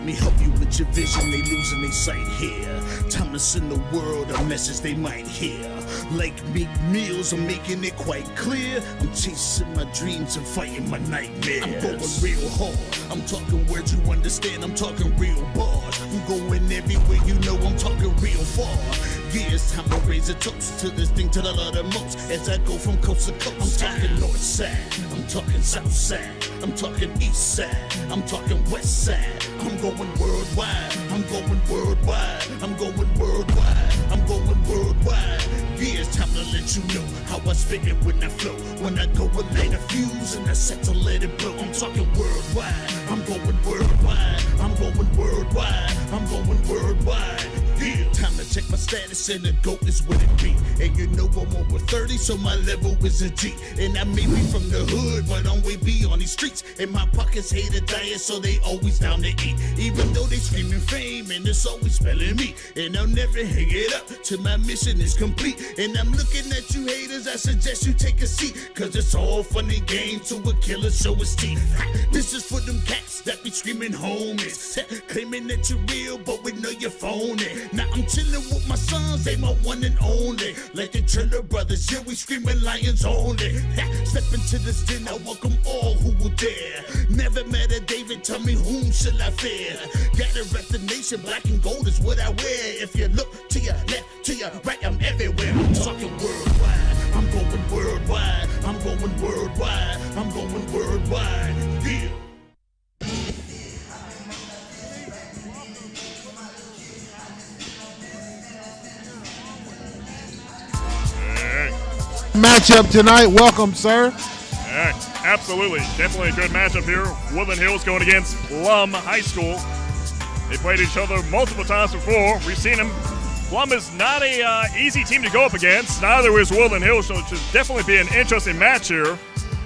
me help you with your vision, they losing their sight here. Time to send the world a message they might hear. Like big meals, I'm making it quite clear. I'm chasing my dreams and fighting my nightmares. I'm going real hard, I'm talking words you understand, I'm talking real bars. I'm going everywhere, you know I'm talking real far. Yeah, it's time to raise a toast to this thing to the love the most. As I go from coast to coast, I'm talking north side, I'm talking south side, I'm talking east side, I'm talking west side. I'm going worldwide, I'm going worldwide, I'm going worldwide, I'm going worldwide. Yeah, it's time to let you know how I spit it when I flow. When I go and light a fuse and I set to let it blow. I'm talking worldwide, I'm going worldwide, I'm going worldwide, I'm going worldwide. Yeah, time to check my status and the GOAT is what it be. And you know I'm over 30, so my level is a G. And I may be from the hood, but I'm way beyond these streets. And my pockets hate a diet, so they always down to eat. Even though they screaming fame, and it's always spelling me. And I'll never hang it up till my mission is complete. And I'm looking at you haters, I suggest you take a seat. Cause it's all fun and games to a killer show his teeth. This is for them cats that be screaming homies. Claiming that you're real, but we know you're phony. Now I'm chillin' with my sons, they my one and only. Like the Triller brothers, yeah, we screaming lions only. Step into this den, I welcome all who will dare. Never met a David, tell me whom shall I fear? Gotta rep the nation, black and gold is what I wear. If you look to your left, to your right, I'm everywhere. I'm talking worldwide, I'm going worldwide, I'm going worldwide, I'm going worldwide. Yeah. Matchup tonight. Welcome, sir. Absolutely. Definitely a good matchup here. Woodland Hills going against Plum High School. They played each other multiple times before. We've seen them. Plum is not a easy team to go up against. Neither is Woodland Hills, so it should definitely be an interesting match here.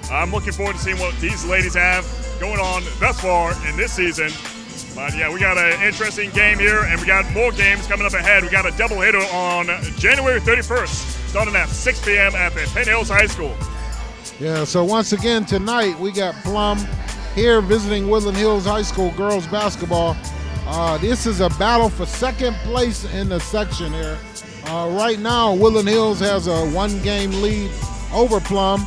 I'm looking forward to seeing what these ladies have going on thus far in this season. But yeah, we got an interesting game here, and we got more games coming up ahead. We got a doubleheader on January 31st. Starting at 6 p.m. at Penn Hills High School. Yeah, so once again tonight we got Plum here visiting Woodland Hills High School girls basketball. This is a battle for second place in the section here. Right now Woodland Hills has a one-game lead over Plum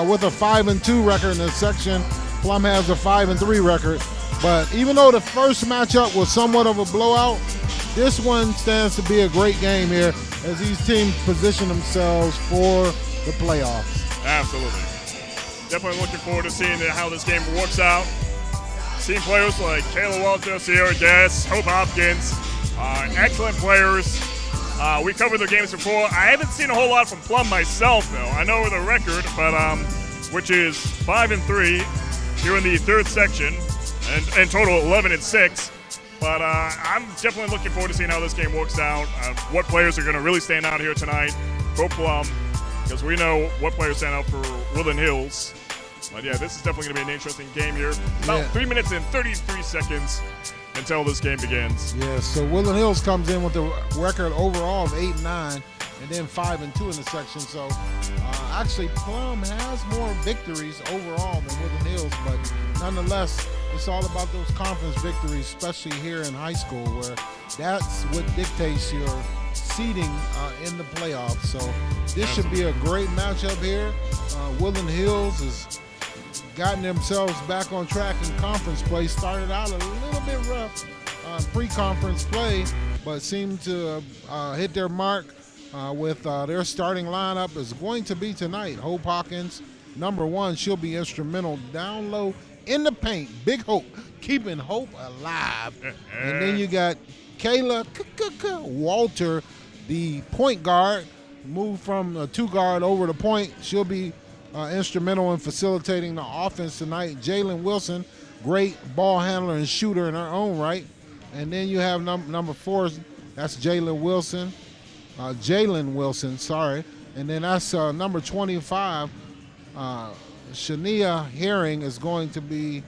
with a 5-2 record in the section. Plum has a 5-3 record. But even though the first matchup was somewhat of a blowout, this one stands to be a great game here as these teams position themselves for the playoffs. Absolutely. Definitely looking forward to seeing how this game works out. Seeing players like Kayla Walter, Sierra Guess, Hope Hopkins, excellent players. We covered their games before. I haven't seen a whole lot from Plum myself, though. I know the record, but which is 5-3 here in the third section, and in total 11-6. But I'm definitely looking forward to seeing how this game works out, what players are going to really stand out here tonight for Plum, because we know what players stand out for Woodland Hills. But yeah, this is definitely going to be an interesting game here. About 3 minutes and 33 seconds until this game begins. Yeah, so Woodland Hills comes in with a record overall of 8-9 and then 5-2 in the section. So actually Plum has more victories overall than Woodland Hills, but nonetheless, it's all about those conference victories, especially here in high school, where that's what dictates your seeding in the playoffs. So this should be a great matchup here. Woodland Hills has gotten themselves back on track in conference play. Started out a little bit rough pre-conference play, but seemed to hit their mark with their starting lineup is going to be tonight. Hope Hawkins, number one, she'll be instrumental down low in the paint. Big Hope, keeping Hope alive. And then you got Kayla Walter, the point guard, moved from a two guard over to point. She'll be instrumental in facilitating the offense tonight. Jalen Wilson, great ball handler and shooter in her own right. And then you have number 4, that's Jalen Wilson, sorry. And then that's number 25, Shania Herring is going to be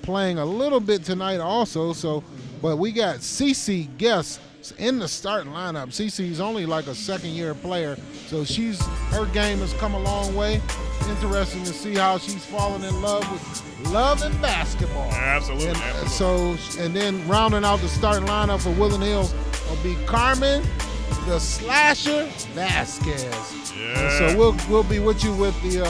playing a little bit tonight also. So, but we got Cece Guess in the starting lineup. Cece's only like a second-year player, so her game has come a long way. interesting to see how she's fallen in love with love and basketball. Absolutely. And then rounding out the starting lineup for Woodland Hills will be Carmen, the Slasher Vasquez. Yeah. And so we'll be with you with the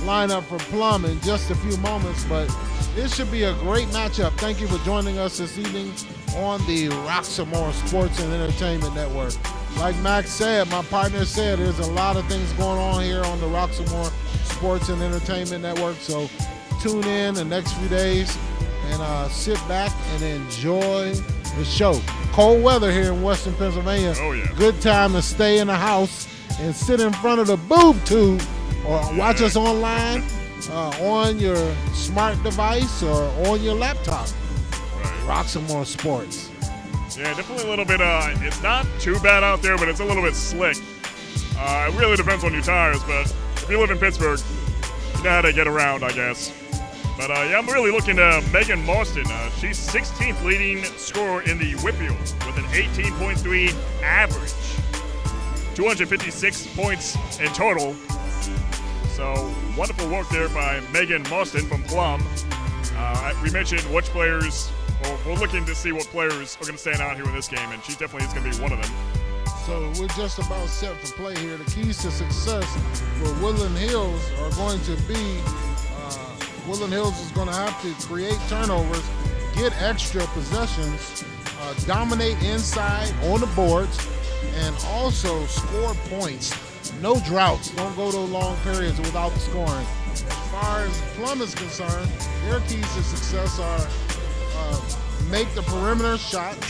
lineup for Plum in just a few moments, but this should be a great matchup. Thank you for joining us this evening on the Roxamore Sports and Entertainment Network. Like Max said, my partner said, there's a lot of things going on here on the Roxamore Sports and Entertainment Network, so tune in the next few days and sit back and enjoy the show. Cold weather here in Western Pennsylvania. Oh, yeah. Good time to stay in the house and sit in front of the boob tube or watch us online on your smart device or on your laptop. Right. Roxamore Sports. Yeah, definitely a little bit, it's not too bad out there, but it's a little bit slick. It really depends on your tires, but if you live in Pittsburgh, you know how to get around, I guess. But yeah, I'm really looking to Megan Marston. She's 16th leading scorer in the Whitfield with an 18.3 average. 256 points in total. So wonderful work there by Megan Marston from Plum. We mentioned which players, or we're looking to see what players are going to stand out here in this game, and she definitely is going to be one of them. So we're just about set for play here. The keys to success for Woodland Hills are going to be Woodland Hills is going to have to create turnovers, get extra possessions, dominate inside on the boards, and also score points. No droughts. Don't go to long periods without scoring. As far as Plum is concerned, their keys to success are make the perimeter shots,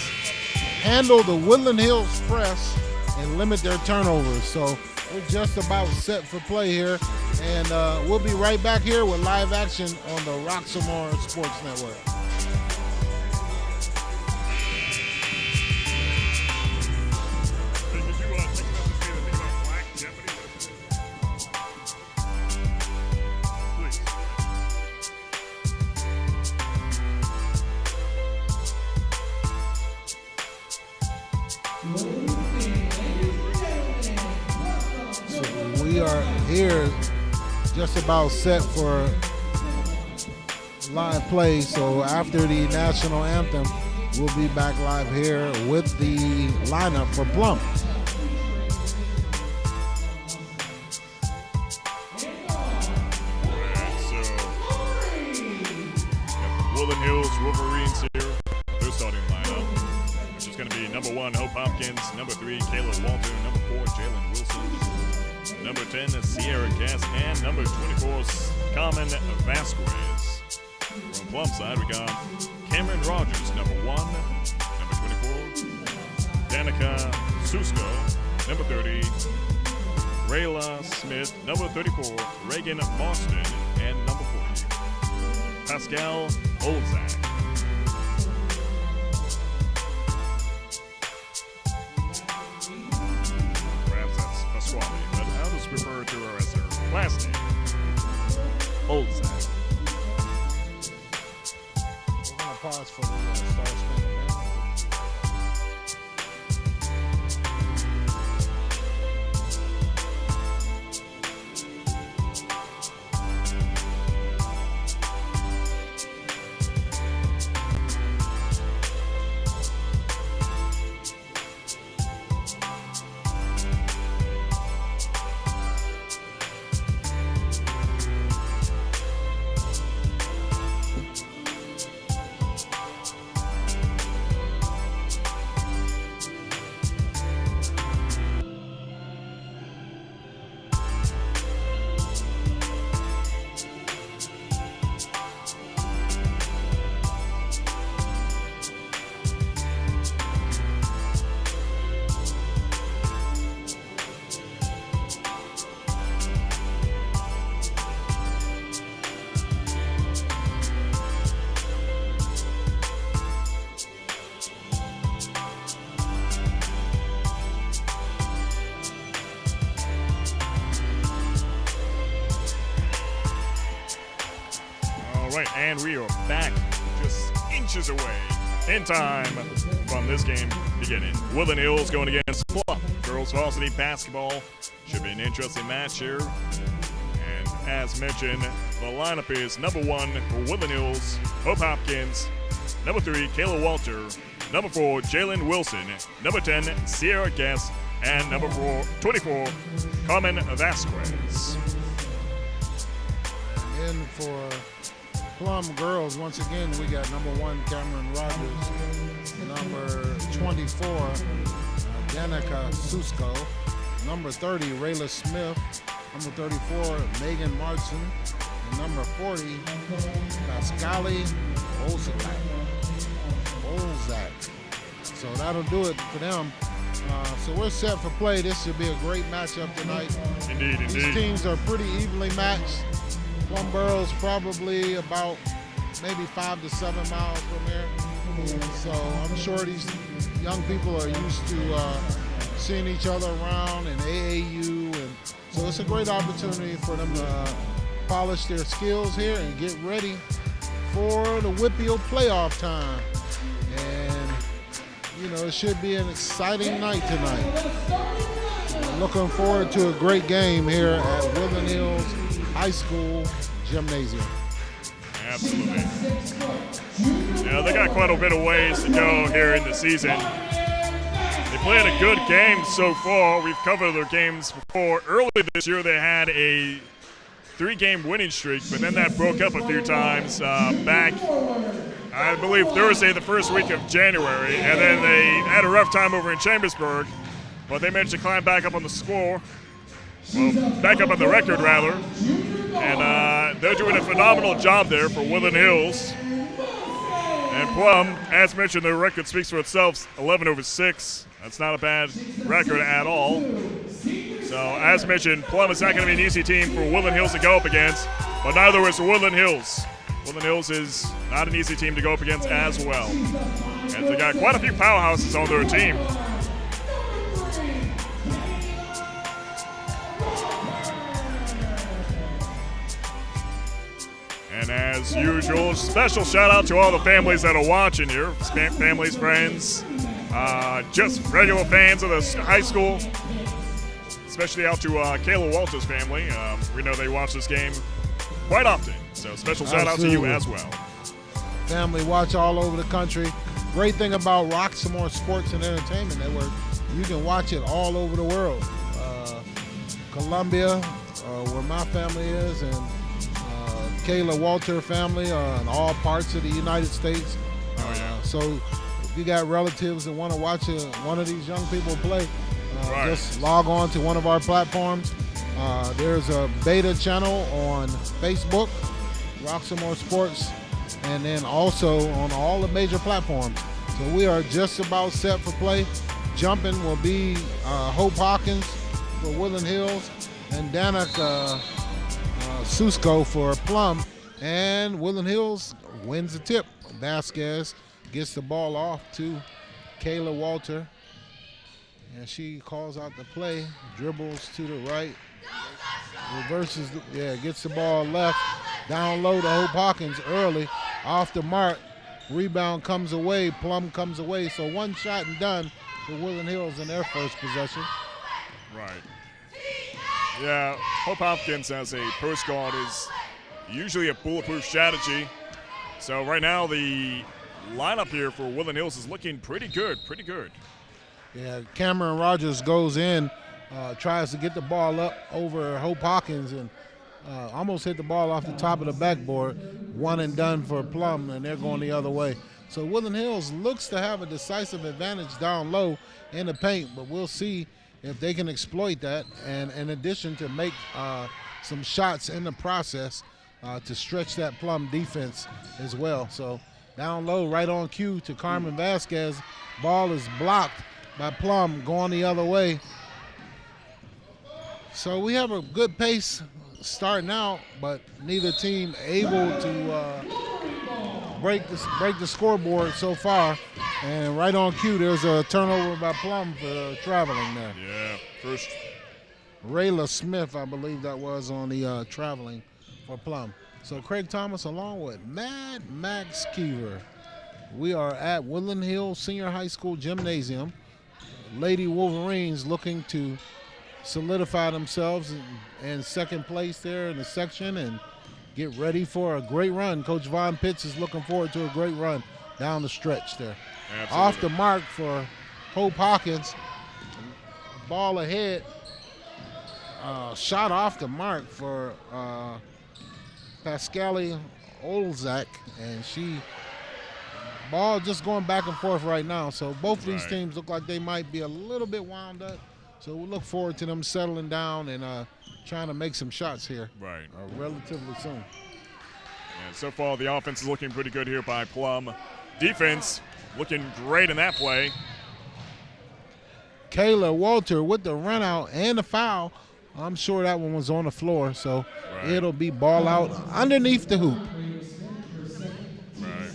handle the Woodland Hills press, and limit their turnovers. So we're just about set for play here, and we'll be right back here with live action on the Roxamore Sports Network. We are here just about set for live play. So after the national anthem, we'll be back live here with the lineup for Plum. Woodland Hills Wolverines here. Their starting lineup, which is going to be number 1, Hope Hopkins, number 3, Kayla Walter, number 4, Jalen Wilson, number 10, Sierra Cass, and number 24, Carmen Vasquez. From Plum side, we got Cameron Rogers, number 1, number 24, Danica Susko, number 30, Rayla Smith, number 34, Reagan Marston, and number 40, Pascal Olzak. Perhaps that's Pasquale, but I'll just refer to her as her last name, Olzak. We're going to pause for the Star Spangled Banner. Right, and we are back just inches away in time from this game beginning. Woodland Hills going against Plum. Girls varsity basketball should be an interesting match here. And as mentioned, the lineup is number 1 for Woodland Hills, Hope Hopkins. Number 3, Kayla Walter. Number 4, Jalen Wilson. Number 10, Sierra Guest. And number 24, Carmen Vasquez. And for Plum girls, once again, we got number 1, Cameron Rogers. Number 24, Danica Susko. Number 30, Rayla Smith. Number 34, Megan Martin. And number 40, Pascali Olzak. So that'll do it for them. So we're set for play. This should be a great matchup tonight. Indeed. These teams are pretty evenly matched. Plum Borough's probably about maybe 5 to 7 miles from here. So I'm sure these young people are used to seeing each other around in AAU. And so it's a great opportunity for them to polish their skills here and get ready for the WPIAL playoff time. And, you know, it should be an exciting night tonight. Looking forward to a great game here at Woodland Hills High School Gymnasium. Absolutely. Yeah, they got quite a bit of ways to go here in the season. They played a good game so far. We've covered their games before. Early this year, they had a 3-game winning streak, but then that broke up a few times back, I believe, Thursday, the first week of January. And then they had a rough time over in Chambersburg, but they managed to climb back up on the score. Well, back up on the record, rather. And they're doing a phenomenal job there for Woodland Hills. And Plum, as mentioned, their record speaks for itself, 11-6. That's not a bad record at all. So, as mentioned, Plum is not going to be an easy team for Woodland Hills to go up against, but neither is Woodland Hills. Woodland Hills is not an easy team to go up against as well. And they got quite a few powerhouses on their team. And as usual, special shout out to all the families that are watching here. Families, friends, just regular fans of the high school. Especially out to Kayla Walter's family. We know they watch this game quite often. So special shout out to you as well. Family watch all over the country. Great thing about Roxamore Sports and Entertainment Network, you can watch it all over the world. Columbia, where my family is, and Kayla Walter family in all parts of the United States. So if you got relatives that want to watch one of these young people play, just log on to one of our platforms. There's a beta channel on Facebook, Roxamore Sports, and then also on all the major platforms. So we are just about set for play. Jumping will be Hope Hawkins for Woodland Hills and Danica Susko for Plum. And Woodland Hills wins the tip. Vasquez gets the ball off to Kayla Walter. And she calls out the play, dribbles to the right, reverses, gets the ball left, down low to Hope Hawkins early, off the mark, rebound comes away, Plum comes away, so one shot and done for Woodland Hills in their first possession. Right. Yeah, Hope Hopkins as a post guard is usually a bulletproof strategy. So right now the lineup here for Woodland Hills is looking pretty good. Yeah, Cameron Rogers goes in, tries to get the ball up over Hope Hawkins and almost hit the ball off the top of the backboard. One and done for Plum, and they're going the other way. So Woodland Hills looks to have a decisive advantage down low in the paint, but we'll see if they can exploit that, and in addition to make some shots in the process to stretch that Plum defense as well. So down low, right on cue to Carmen Vasquez. Ball is blocked by Plum, going the other way. So we have a good pace starting out, but neither team able to break the scoreboard so far. And right on cue, there's a turnover by Plum for traveling there. Yeah, first. Rayla Smith, I believe that was on the traveling for Plum. So Craig Thomas along with Mad Max Keever. We are at Woodland Hill Senior High School Gymnasium. Lady Wolverines looking to solidify themselves in second place there in the section and get ready for a great run. Coach Von Pitts is looking forward to a great run down the stretch there. Absolutely. Off the mark for Hope Hawkins. Ball ahead. Shot off the mark for Pascali Olzak, and ball just going back and forth right now. So both of these teams look like they might be a little bit wound up. So we'll look forward to them settling down and trying to make some shots here relatively soon. And so far the offense is looking pretty good here by Plum. Defense looking great in that play. Kayla Walter with the run out and the foul. I'm sure that one was on the floor, so it'll be ball out underneath the hoop. Right.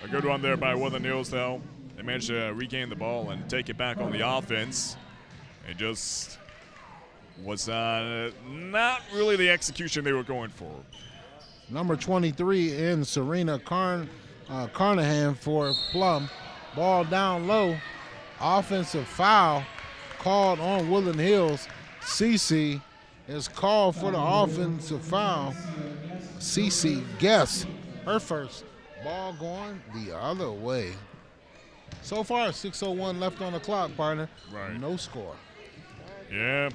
A good run there by Woodland Hills, though. They managed to regain the ball and take it back on the offense. It just was not really the execution they were going for. Number 23 in Serena Carnahan for Plum. Ball down low. Offensive foul called on Woodland Hills. Cece is called for the offensive foul. Cece guess her first. Ball going the other way. So far, 6:01 left on the clock, partner. Right. No score. Yeah.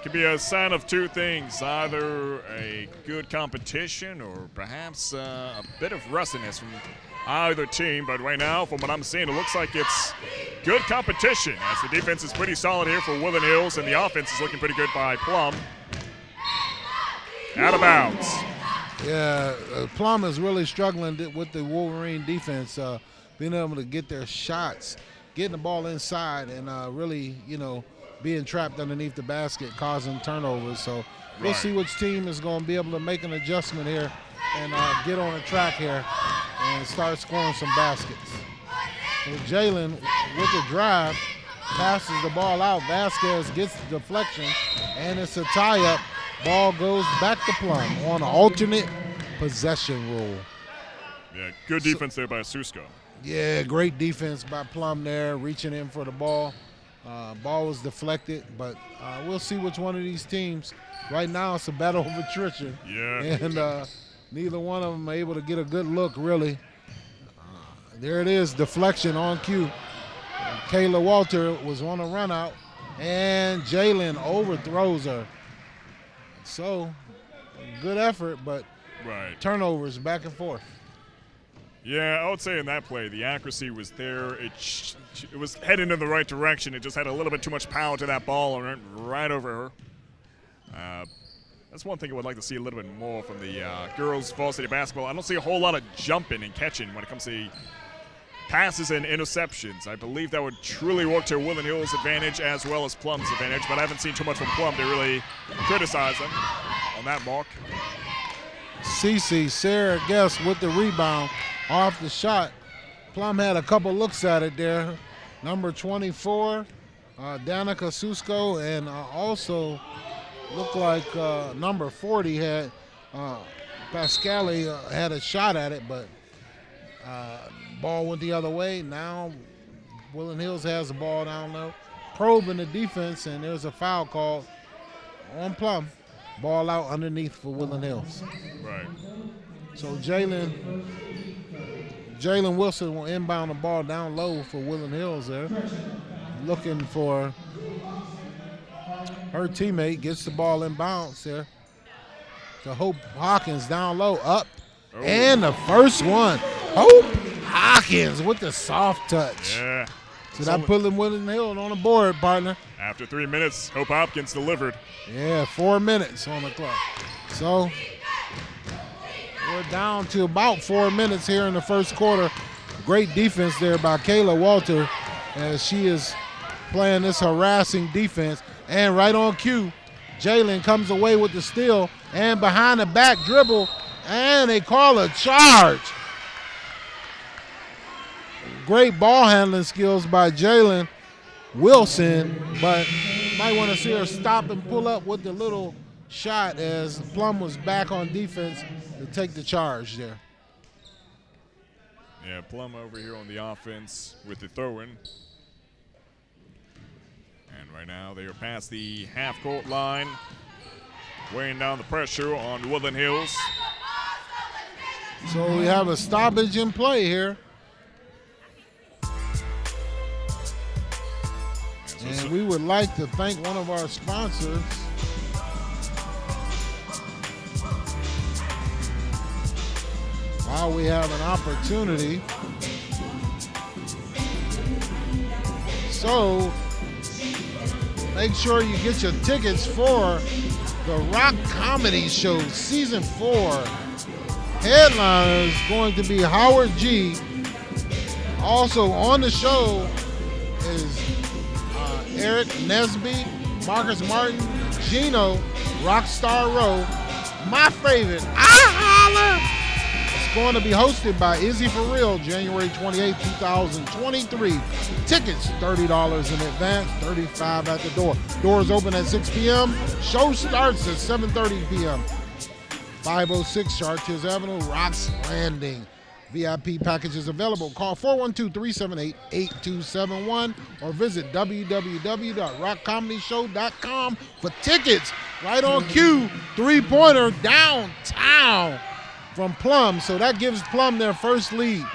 Could be a sign of two things, either a good competition or perhaps a bit of rustiness from either team. But right now, from what I'm seeing, it looks like it's good competition as the defense is pretty solid here for Woodland Hills and the offense is looking pretty good by Plum. Out of bounds. Yeah, Plum is really struggling with the Wolverine defense, being able to get their shots, getting the ball inside, and really, being trapped underneath the basket, causing turnovers. So we'll see which team is going to be able to make an adjustment here and get on the track here and start scoring some baskets. So Jalen with the drive, passes the ball out. Vasquez gets the deflection, and it's a tie-up. Ball goes back to Plum on an alternate possession rule. Yeah, good defense there by Susko. Yeah, great defense by Plum there, reaching in for the ball. Ball was deflected, but we'll see which one of these teams. Right now, it's a battle of attrition. Yeah. And neither one of them are able to get a good look, really. There it is, deflection on cue. Kayla Walter was on a run out, and Jalen overthrows her. So, good effort, but turnovers back and forth. Yeah, I would say in that play, the accuracy was there. It was heading in the right direction. It just had a little bit too much power to that ball and went right over her. That's one thing I would like to see a little bit more from the girls varsity basketball. I don't see a whole lot of jumping and catching when it comes to passes and interceptions. I believe that would truly work to Woodland Hills' advantage as well as Plum's advantage, but I haven't seen too much from Plum to really criticize them on that mark. Cece, Sarah Guest with the rebound off the shot. Plum had a couple looks at it there. Number 24, Danica Susko, and also looked like number 40 had Pascali had a shot at it, but ball went the other way. Now Woodland Hills has the ball down low, probing the defense, and there's a foul called on Plum. Ball out underneath for Woodland Hills. Right. So Jalen Wilson will inbound the ball down low for Woodland Hills there. Looking for her teammate, gets the ball inbounds there. To Hope Hawkins down low, up. Oh. And the first one. Hope Hawkins with the soft touch. Yeah. So that put Woodland Hills on the board, partner. After 3 minutes, Hope Hopkins delivered. Yeah, 4 minutes on the clock. So we're down to about 4 minutes here in the first quarter. Great defense there by Kayla Walter as she is playing this harassing defense. And right on cue, Jalen comes away with the steal and behind the back dribble, and they call a charge. Great ball handling skills by Jalen Wilson, but might want to see her stop and pull up with the little shot as Plum was back on defense to take the charge there. Yeah, Plum over here on the offense with the throw-in. And right now they are past the half-court line, weighing down the pressure on Woodland Hills. So we have a stoppage in play here. And we would like to thank one of our sponsors. While we have an opportunity. So make sure you get your tickets for the Rock Comedy Show Season 4. Headliner is going to be Howard G. Also on the show is Eric Nesby, Marcus Martin, Gino, Rockstar Rowe. My favorite, I Holler. It's going to be hosted by Izzy For Real, January 28, 2023. Tickets, $30 in advance, $35 at the door. Doors open at 6 p.m. Show starts at 7:30 p.m. 506 Chartiers Avenue, Rocks Landing. VIP packages available. Call 412-378-8271 or visit www.rockcomedyshow.com for tickets. Right on cue, three-pointer downtown from Plum. So that gives Plum their first lead.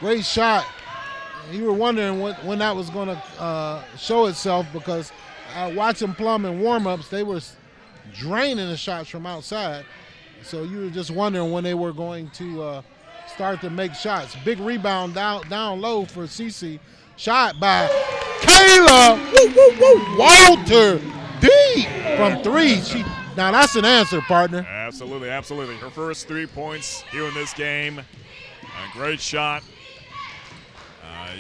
Great shot. You were wondering when that was going to show itself, because watching Plum in warm-ups, they were draining the shots from outside. So you were just wondering when they were going to start to make shots. Big rebound down low for CC. Shot by Kayla Walter deep from three. Now that's an answer, partner. Absolutely, absolutely. Her first 3 points here in this game. A great shot.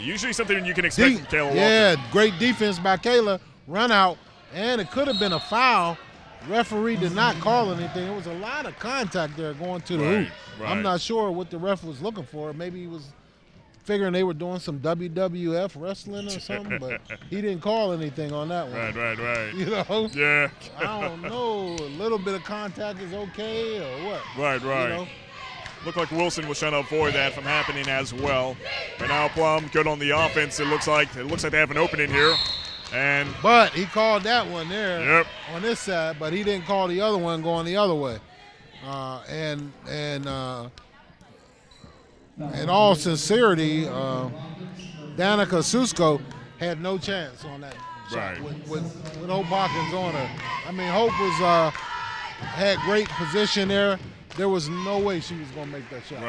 Usually something you can expect from Kayla Walter. Yeah, great defense by Kayla. Run out, and it could have been a foul. Referee did not call anything. There was a lot of contact there going to the hoop. Right. I'm not sure what the ref was looking for. Maybe he was figuring they were doing some WWF wrestling or something, but he didn't call anything on that one. Right. You know? Yeah. I don't know. A little bit of contact is okay or what? Right. You know? Looked like Wilson was trying to avoid that from happening as well. But now Plum good on the offense. It looks like they have an opening here. But he called that one there. Yep. On this side, but he didn't call the other one going the other way. In all sincerity, Danica Susko had no chance on that shot with Hope Hawkins on her. I mean, Hope was had great position there. There was no way she was going to make that shot.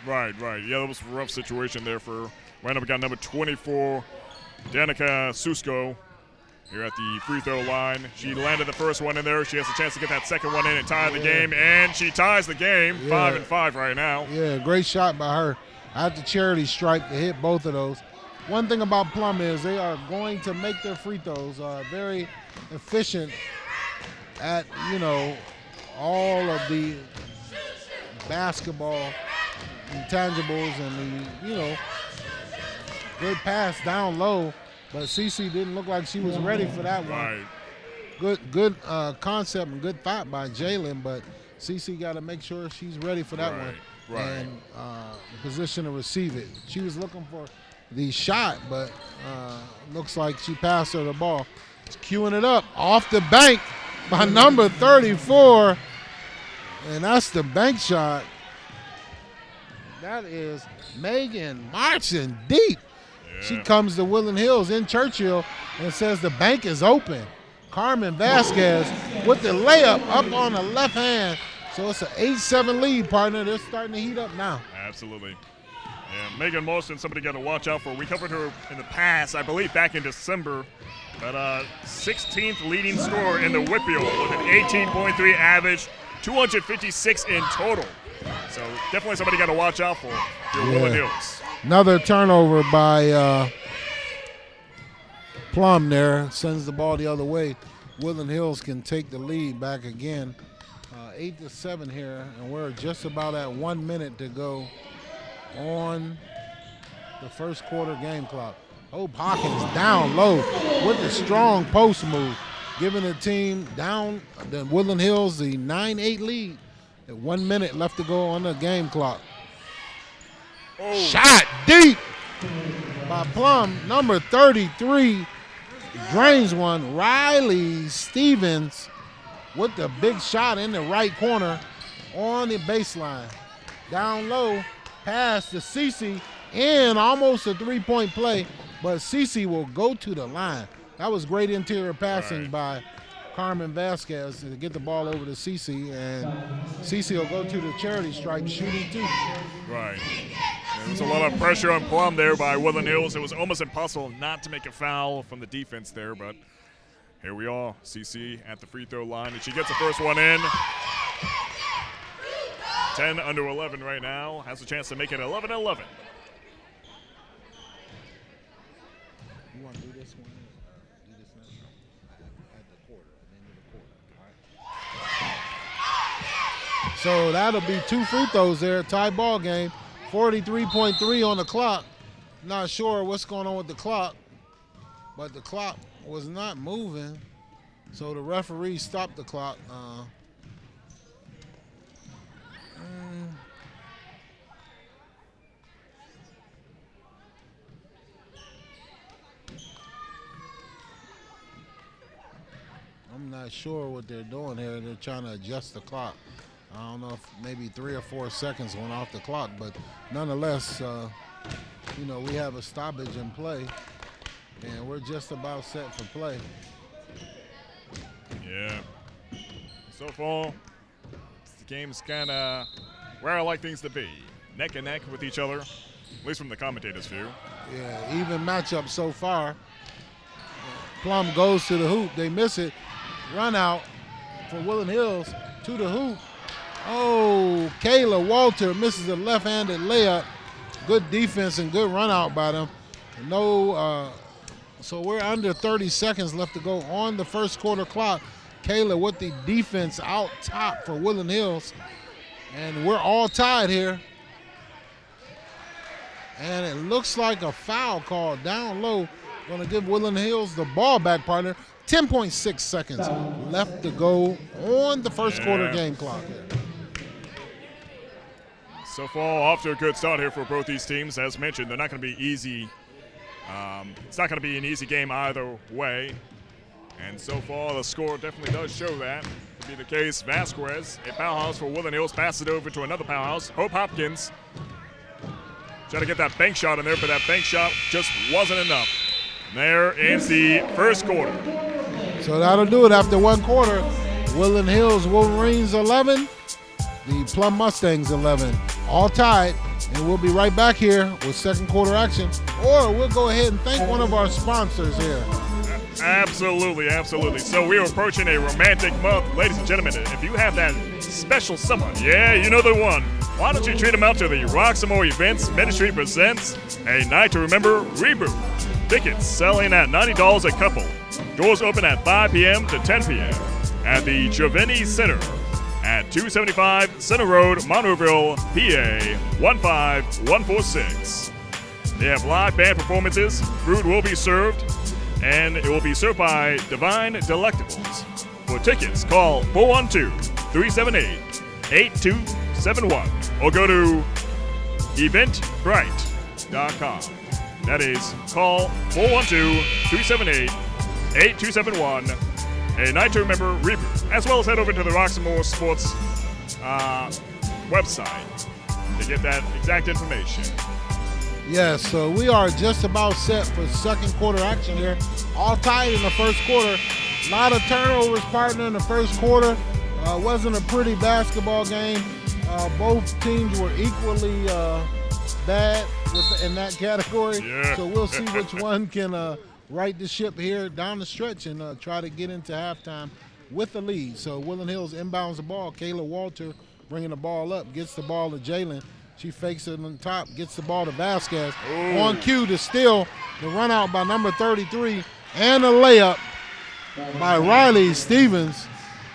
Right. Yeah, that was a rough situation there for right up. We got number 24, Danica Susko, here at the free throw line. She landed the first one in there. She has a chance to get that second one in and tie the game, and she ties the game. 5-5 right now. Yeah, great shot by her. I had the charity stripe to hit both of those. One thing about Plum is they are going to make their free throws very efficient at, all of the basketball intangibles and the, good pass down low. But CC didn't look like she was ready for that one. Good concept and good thought by Jalen, but CC got to make sure she's ready for that one. And position to receive it. She was looking for the shot, but looks like she passed her the ball. It's queuing it up off the bank by number 34, and that's the bank shot. That is Megan marching deep. She comes to Woodland Hills in Churchill and says the bank is open. Carmen Vasquez with the layup up on the left hand. So it's an 8-7 lead, partner. They're starting to heat up now. Absolutely. Yeah, Megan Molson, somebody got to watch out for. We covered her in the past, I believe back in December. But 16th leading scorer in the Whitfield with an 18.3 average, 256 in total. So definitely somebody got to watch out for your Woodland Hills. Another turnover by Plum there. Sends the ball the other way. Woodland Hills can take the lead back again. 8-7 here, and we're just about at 1 minute to go on the first quarter game clock. Hope Hawkins down low with the strong post move, giving the team down the Woodland Hills the 9-8 lead. At 1 minute left to go on the game clock. Shot deep by Plum, number 33, drains one. Riley Stevens with the big shot in the right corner on the baseline. Down low, pass to Cece, in almost a three-point play, but Cece will go to the line. That was great interior passing by Carmen Vasquez to get the ball over to Cece, and Cece will go to the charity stripe shooting too. Right. There was a lot of pressure on Plum there by Woodland Hills. It was almost impossible not to make a foul from the defense there, but here we are. Cece at the free throw line, and she gets the first one in. 10 under 11 right now. Has a chance to make it 11-11. You want to do this one? Do this next at the quarter, at the end of the quarter. All right. So that'll be 2 free throws there. Tie ball game. 43.3 on the clock. Not sure what's going on with the clock, but the clock was not moving. So the referee stopped the clock. I'm not sure what they're doing here. They're trying to adjust the clock. I don't know if maybe 3 or 4 seconds went off the clock, but nonetheless, you know, we have a stoppage in play, and we're just about set for play. Yeah. So far, the game's kind of where I like things to be. Neck and neck with each other, at least from the commentators' view. Yeah, even matchup so far. Plum goes to the hoop. They miss it. Run out for Woodland Hills to the hoop. Oh, Kayla Walter misses a left-handed layup. Good defense and good run out by them. So we're under 30 seconds left to go on the first quarter clock. Kayla with the defense out top for Woodland Hills. And we're all tied here. And it looks like a foul call down low. Going to give Woodland Hills the ball back, partner. 10.6 seconds left to go on the first quarter game clock here. So far, off to a good start here for both these teams. As mentioned, they're not going to be easy. It's not going to be an easy game either way. And so far, the score definitely does show that to be the case. Vasquez, a powerhouse for Woodland Hills, passes it over to another powerhouse, Hope Hopkins. Trying to get that bank shot in there, but that bank shot just wasn't enough. And there ends the first quarter. So that'll do it after 1 quarter. Woodland Hills Wolverines 11, the Plum Mustangs 11. All tied, and we'll be right back here with second quarter action. Or we'll go ahead and thank one of our sponsors here. Absolutely, absolutely. So we are approaching a romantic month. Ladies and gentlemen, if you have that special someone, yeah, you know the one, why don't you treat them out to the Roxamore Events Ministry presents A Night to Remember Reboot. Tickets selling at $90 a couple. Doors open at 5 p.m. to 10 p.m. at the Giovanni Center at 275 Center Road, Monroeville, PA 15146. They have live band performances, food will be served, and it will be served by Divine Delectables. For tickets, call 412-378-8271 or go to eventbrite.com. That is, call 412-378-8271. A Night to Remember Reboot, as well as head over to the Roxamore Sports website to get that exact information. Yes, so we are just about set for second quarter action here. All tied in the first quarter. A lot of turnovers, partner, in the first quarter. Wasn't a pretty basketball game. Both teams were equally bad in that category. Yeah. So we'll see which one can right the ship here down the stretch and try to get into halftime with the lead. So Woodland Hills inbounds the ball. Kayla Walter bringing the ball up, gets the ball to Jalen. She fakes it on top, gets the ball to Vasquez. Ooh. On cue to steal the run out by number 33 and a layup by Riley Stevens.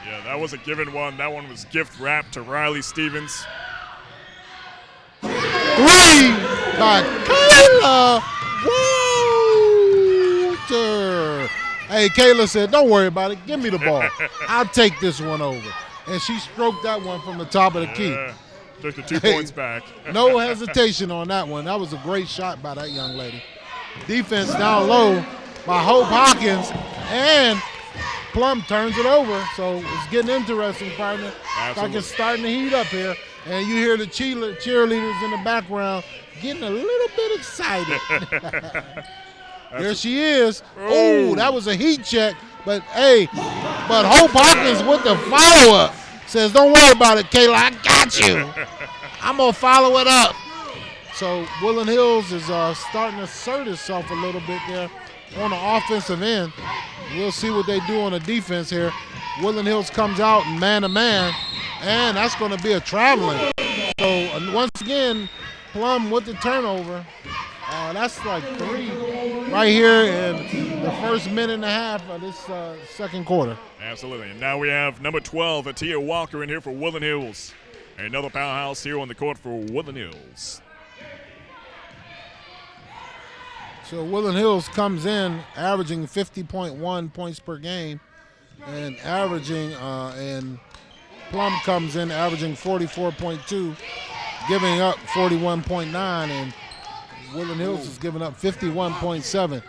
Yeah, that was a given one. That one was gift wrapped to Riley Stevens. 3 by Kayla Walter. Hey, Kayla said, don't worry about it. Give me the ball. I'll take this one over. And she stroked that one from the top of the key. Took the 2 points back. No hesitation on that one. That was a great shot by that young lady. Defense down low by Hope Hawkins, and Plum turns it over. So it's getting interesting, partner. Absolutely. Like it's starting to heat up here. And you hear the cheerleaders in the background getting a little bit excited. There she is. Oh, that was a heat check. But, hey, Hope Hawkins with the follow-up says, don't worry about it, Kayla. I got you. I'm going to follow it up. So Woodland Hills is starting to assert itself a little bit there on the offensive end. We'll see what they do on the defense here. Woodland Hills comes out man-to-man, and that's going to be a traveling. So once again, Plum with the turnover. That's like 3 right here in the first minute and a half of this second quarter. Absolutely. And now we have number 12, Atia Walker, in here for Woodland Hills. Another powerhouse here on the court for Woodland Hills. So Woodland Hills comes in averaging 50.1 points per game, and and Plum comes in averaging 44.2, giving up 41.9, and Woodland Hills is giving up 51.7.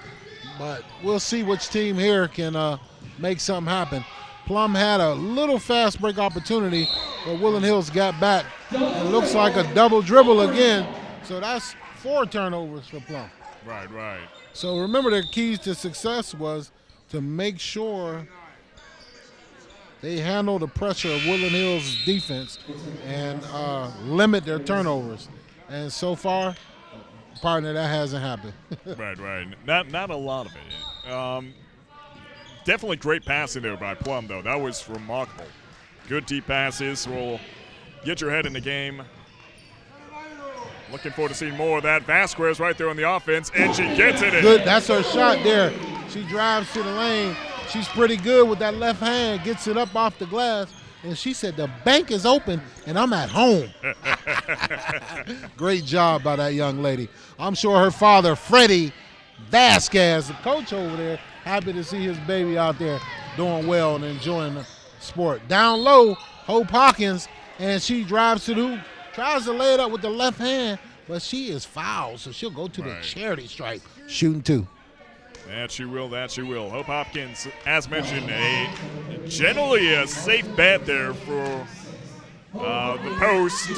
But we'll see which team here can make something happen. Plum had a little fast break opportunity, but Woodland Hills got back. It looks like a double dribble again, so that's 4 turnovers for Plum. Right. So remember, their keys to success was to make sure they handle the pressure of Woodland Hills' defense and limit their turnovers. And so far, partner, that hasn't happened. Right. Not a lot of it. Definitely great passing there by Plum, though. That was remarkable. Good deep passes will get your head in the game. Looking forward to seeing more of that. Vasquez right there on the offense, and she gets it in. Good. That's her shot there. She drives to the lane. She's pretty good with that left hand, gets it up off the glass, and she said, the bank is open, and I'm at home. Great job by that young lady. I'm sure her father, Freddie Vasquez, the coach over there, happy to see his baby out there doing well and enjoying the sport. Down low, Hope Hawkins, and she drives to the hoop. Tries to lay it up with the left hand, but she is fouled, so she'll go to the charity stripe, shooting 2. That she will. Hope Hopkins, as mentioned, generally a safe bet there for the post,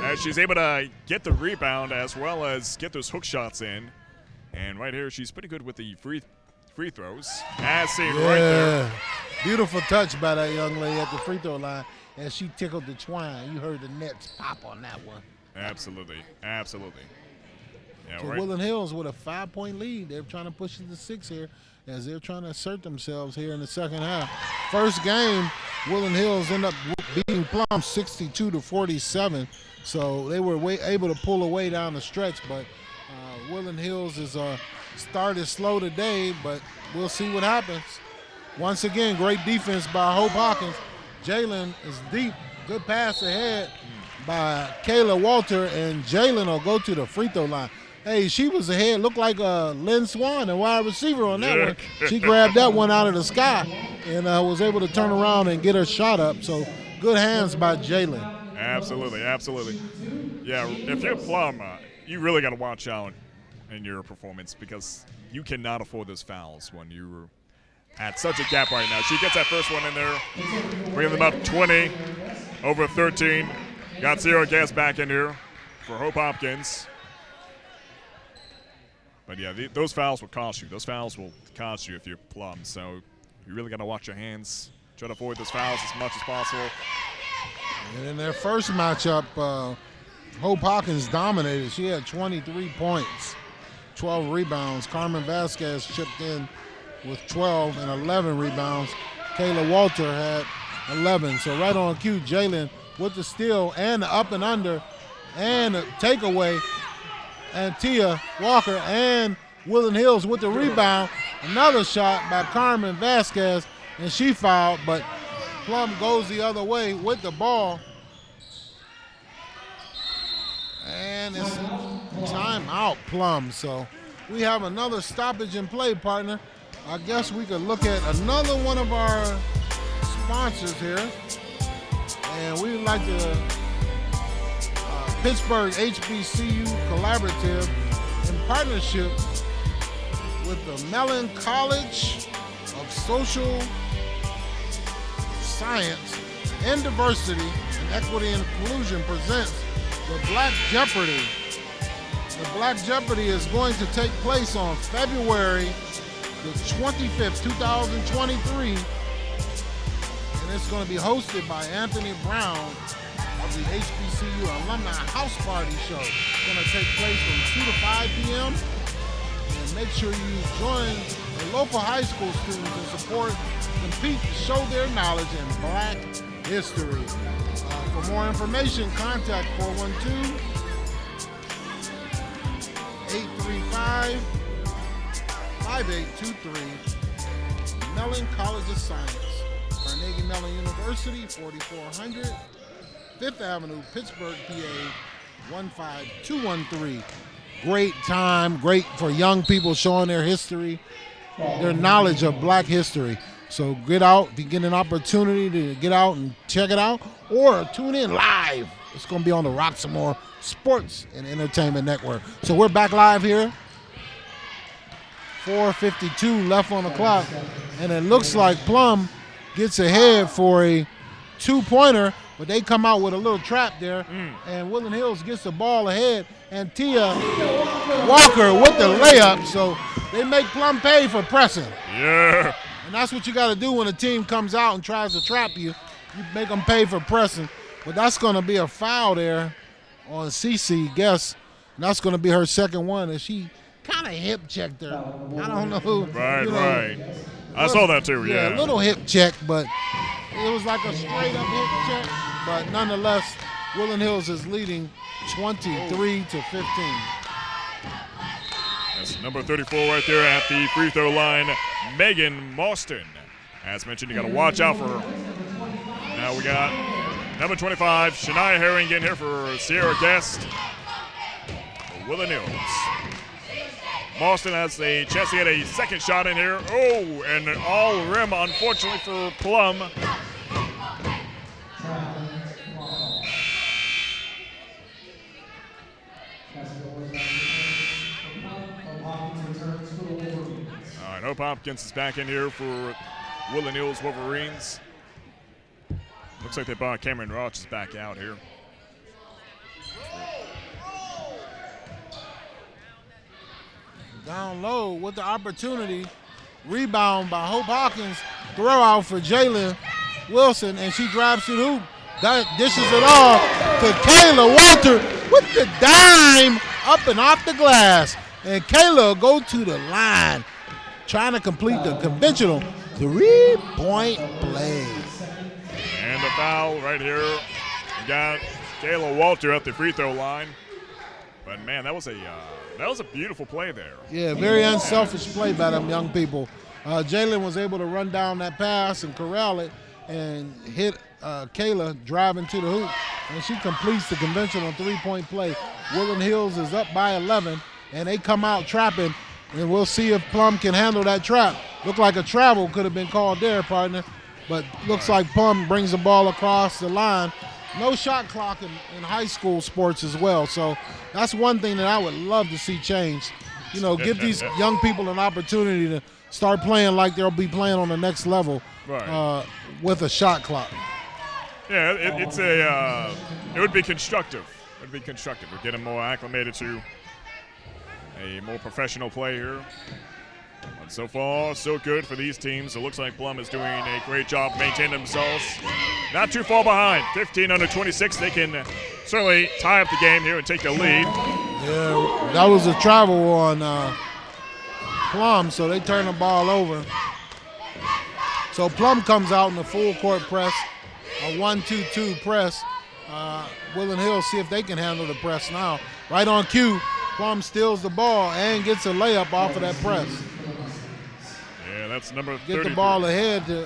as she's able to get the rebound as well as get those hook shots in. And right here, she's pretty good with the free throws, as seen right there. Beautiful touch by that young lady at the free throw line. And she tickled the twine. You heard the nets pop on that one. Absolutely. Yeah, So right. Woodland Hills with a 5-point lead. They're trying to push it to 6 here as they're trying to assert themselves here in the second half. First game, Woodland Hills end up beating Plum 62-47. So they were able to pull away down the stretch. But Woodland Hills is started slow today, but we'll see what happens. Once again, great defense by Hope Hawkins. Jalen is deep. Good pass ahead by Kayla Walter, and Jalen will go to the free throw line. Hey, she was ahead. Looked like Lynn Swan, a wide receiver on that one. She grabbed that one out of the sky and was able to turn around and get her shot up. So good hands by Jalen. Absolutely. Yeah, if you're Plum, you really got to watch out in your performance because you cannot afford those fouls when you're at such a gap right now. She gets that first one in there, bringing them up 20 over 13. Got zero gas back in here for Hope Hopkins. But yeah, those fouls will cost you. Those fouls will cost you if you're Plum. So you really got to watch your hands. Try to avoid those fouls as much as possible. And in their first matchup, Hope Hawkins dominated. She had 23 points, 12 rebounds. Carmen Vasquez chipped in with 12 and 11 rebounds. Kayla Walter had 11. So right on cue, Jalen with the steal and the up and under and the takeaway. And Tia Walker and Woodland Hills with the rebound. Another shot by Carmen Vasquez, and she fouled, but Plum goes the other way with the ball. And it's timeout, Plum. So we have another stoppage in play, partner. I guess we could look at another one of our sponsors here. And we would like to Pittsburgh HBCU Collaborative in partnership with the Mellon College of Social Science and Diversity and Equity and Inclusion presents the Black Jeopardy. The Black Jeopardy is going to take place on February the 25th, 2023, and it's going to be hosted by Anthony Brown of the HBCU Alumni House Party Show. It's going to take place from 2 to 5 p.m. And make sure you join the local high school students and support, compete to show their knowledge in Black history. For more information, contact 412-835-5823. Mellon College of Science, Carnegie Mellon University, 4400 5th Avenue, Pittsburgh, PA, 15213. Great time, great for young people showing their history, their knowledge of Black history. So get out, if you get an opportunity to get out and check it out, or tune in live. It's going to be on the Roxamore Sports and Entertainment Network. So we're back live here. 4:52 left on the clock, and it looks like Plum gets ahead for a two-pointer, but they come out with a little trap there, and Woodland Hills gets the ball ahead, and Tia Walker with the layup, so they make Plum pay for pressing. Yeah. And that's what you got to do when a team comes out and tries to trap you. You make them pay for pressing. But that's going to be a foul there on Cece Guess. And that's going to be her second one, and she kind of hip checked her. I don't know. Right, right. I saw that too, yeah. A little hip check, but it was like a straight up hip check. But nonetheless, Woodland Hills is leading 23 to 15. That's number 34 right there at the free throw line, Megan Mauston. As mentioned, you got to watch out for her. Now we got number 25, Shania Herring getting here for Sierra Guest. Woodland Hills. Mauston has a chance to get a second shot in here. Oh, and an all rim, unfortunately for Plum. All right, Hope Hopkins is back in here for Woodland Hills Wolverines. Looks like they brought Cameron Roches back out here. Down low with the opportunity. Rebound by Hope Hawkins. Throw out for Jalen Wilson, and she drives to the hoop. Dishes it off to Kayla Walter with the dime up and off the glass. And Kayla go to the line, trying to complete the conventional three-point play. And the foul right here. We got Kayla Walter at the free throw line. But man, that was a beautiful play there. Yeah, very unselfish play by them young people. Jalen was able to run down that pass and corral it and hit Kayla driving to the hoop, and she completes the conventional three-point play. Woodland Hills is up by 11, and they come out trapping, and we'll see if Plum can handle that trap. Looked like a travel could have been called there, partner, but looks like Plum brings the ball across the line. No shot clock in high school sports as well, so that's one thing that I would love to see change. You know, give these young people an opportunity to start playing like they'll be playing on the next level with a shot clock. Yeah, it would be constructive. It would be constructive. We're getting more acclimated to a more professional play here. But so far, so good for these teams. It looks like Plum is doing a great job maintaining themselves. Not too far behind. 15 under 26. They can certainly tie up the game here and take the lead. Yeah, that was a travel on Plum, so they turn the ball over. So Plum comes out in the full court press, a 1-2-2 press. Woodland Hills see if they can handle the press now. Right on cue, Plum steals the ball and gets a layup off of that press. Yeah, that's number 33. Get the ball ahead to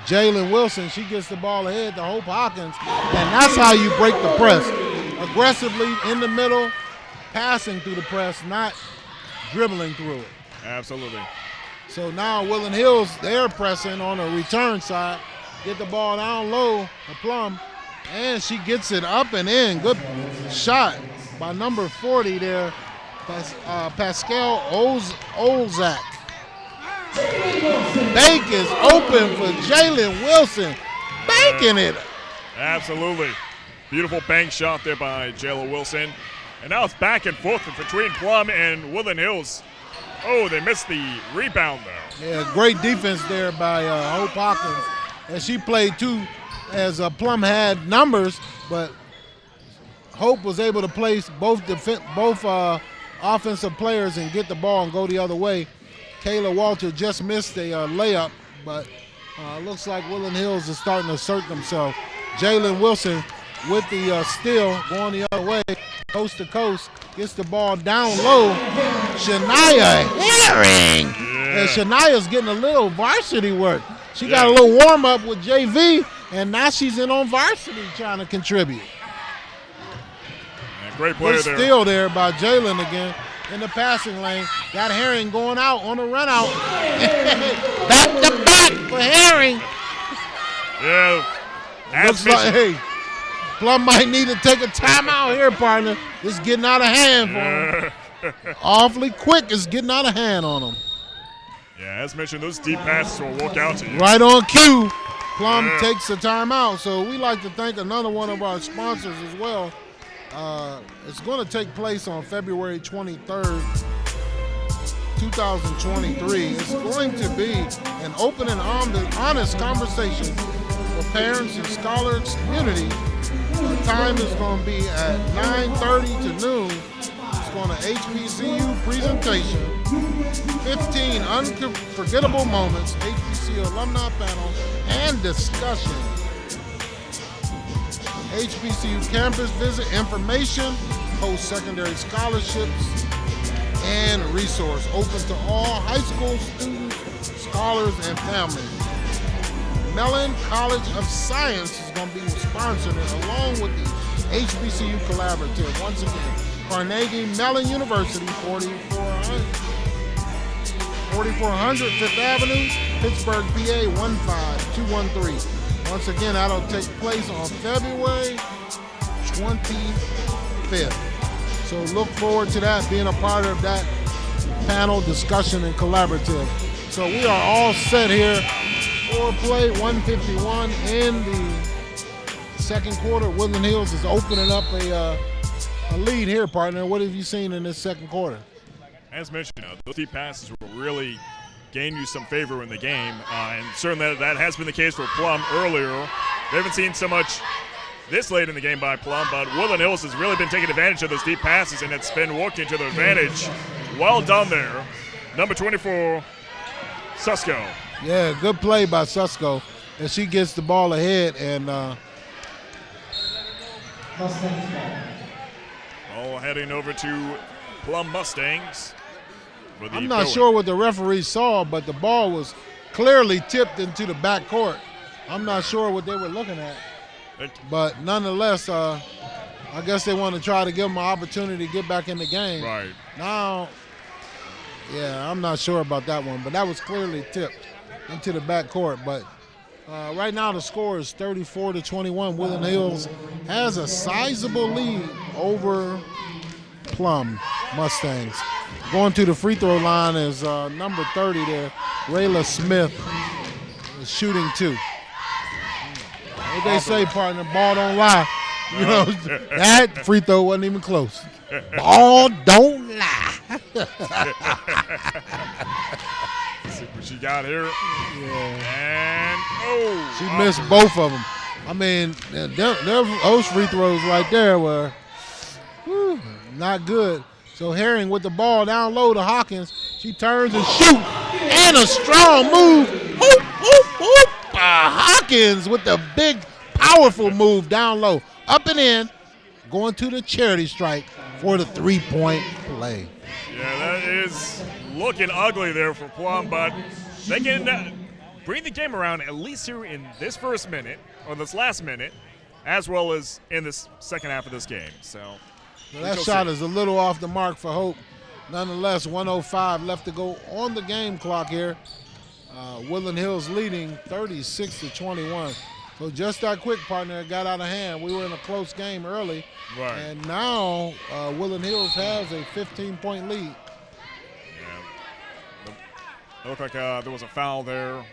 Jalen Wilson. She gets the ball ahead to Hope Hawkins, and that's how you break the press. Aggressively in the middle, passing through the press, not dribbling through it. Absolutely. So now Woodland Hills, they're pressing on the return side. Get the ball down low to Plum, and she gets it up and in. Good shot by number 40 there, Pascal Olzak. Bank is open for Jalen Wilson. Banking it. Absolutely. Beautiful bank shot there by Jalen Wilson. And now it's back and forth between Plum and Woodland Hills. Oh, they missed the rebound, though. Yeah, great defense there by Hope Hawkins. And she played too, as Plum had numbers, but Hope was able to place both offensive players and get the ball and go the other way. Kayla Walter just missed a layup, but looks like Woodland Hills is starting to assert themselves. Jalen Wilson with the steal, going the other way, coast to coast, gets the ball down low. Shania Herring. Yeah. And Shania's getting a little varsity work. She got a little warm-up with JV, and now she's in on varsity trying to contribute. Yeah, great player there. Steal there by Jalen again in the passing lane. Got Herring going out on a run out. Back to back for Herring. Yeah. Looks like, hey, Plum might need to take a timeout here, partner. It's getting out of hand for him. Awfully quick, it's getting out of hand on him. Yeah, as mentioned, those deep passes will work out to you. Right on cue, Plum takes a timeout. So we like to thank another one of our sponsors as well. It's going to take place on February 23rd, 2023. It's going to be an open and honest conversation for parents and scholars community. The time is going to be at 9:30 to noon. It's going to HBCU presentation, 15 unforgettable moments, HBCU alumni panel, and discussion. HBCU campus visit information, post-secondary scholarships, and resource open to all high school students, scholars, and families. Mellon College of Science is going to be sponsoring it along with the HBCU Collaborative. Once again, Carnegie Mellon University, 4400 Fifth Avenue, Pittsburgh, PA, 15213. Once again, that'll take place on February 25th. So look forward to that, being a part of that panel discussion and collaborative. So we are all set here. For play 151 in the second quarter. Woodland Hills is opening up a lead here, partner. What have you seen in this second quarter? As mentioned, those deep passes will really gain you some favor in the game, and certainly that has been the case for Plum earlier. We haven't seen so much this late in the game by Plum, but Woodland Hills has really been taking advantage of those deep passes, and it's been working to their advantage. Well done there. Number 24, Susko. Yeah, good play by Susko. And she gets the ball ahead and all heading over to Plum Mustangs. I'm not sure what the referee saw, but the ball was clearly tipped into the back court. I'm not sure what they were looking at. But nonetheless, I guess they want to try to give them an opportunity to get back in the game. Right. Now, yeah, I'm not sure about that one, but that was clearly tipped into the back court. But right now the score is 34-21. Woodland Hills has a sizable lead over Plum Mustangs. Going to the free throw line is number 30 there, Rayla Smith, is shooting 2. What they say, partner, ball don't lie. You know, that free throw wasn't even close. Ball don't lie. See what she got here. Yeah. And, she missed both of them. I mean, those free throws right there were not good. So Herring with the ball down low to Hawkins. She turns and shoots. And a strong move. Hoop, hoop, hoop. Hawkins with the big, powerful move down low. Up and in. Going to the charity strike for the three-point play. Yeah, that is looking ugly there for Plum, but they can bring the game around at least here in this first minute, or this last minute, as well as in this second half of this game. So that shot is a little off the mark for Hope. Nonetheless, 1:05 left to go on the game clock here. Woodland Hills leading 36-21. So just that quick, partner, it got out of hand. We were in a close game early. Right. And now Woodland Hills has a 15-point lead. Yeah. It looked like there was a foul there.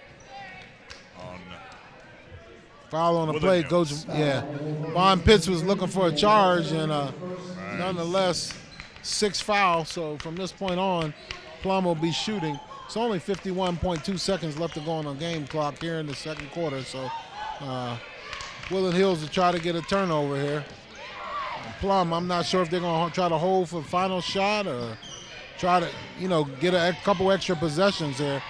Foul on the play, Coach. Yeah. Von Pitts was looking for a charge, and nonetheless, 6 fouls. So from this point on, Plum will be shooting. It's only 51.2 seconds left to go on the game clock here in the second quarter. So Woodland Hills will try to get a turnover here. Plum, I'm not sure if they're going to try to hold for the final shot or try to, get a couple extra possessions there.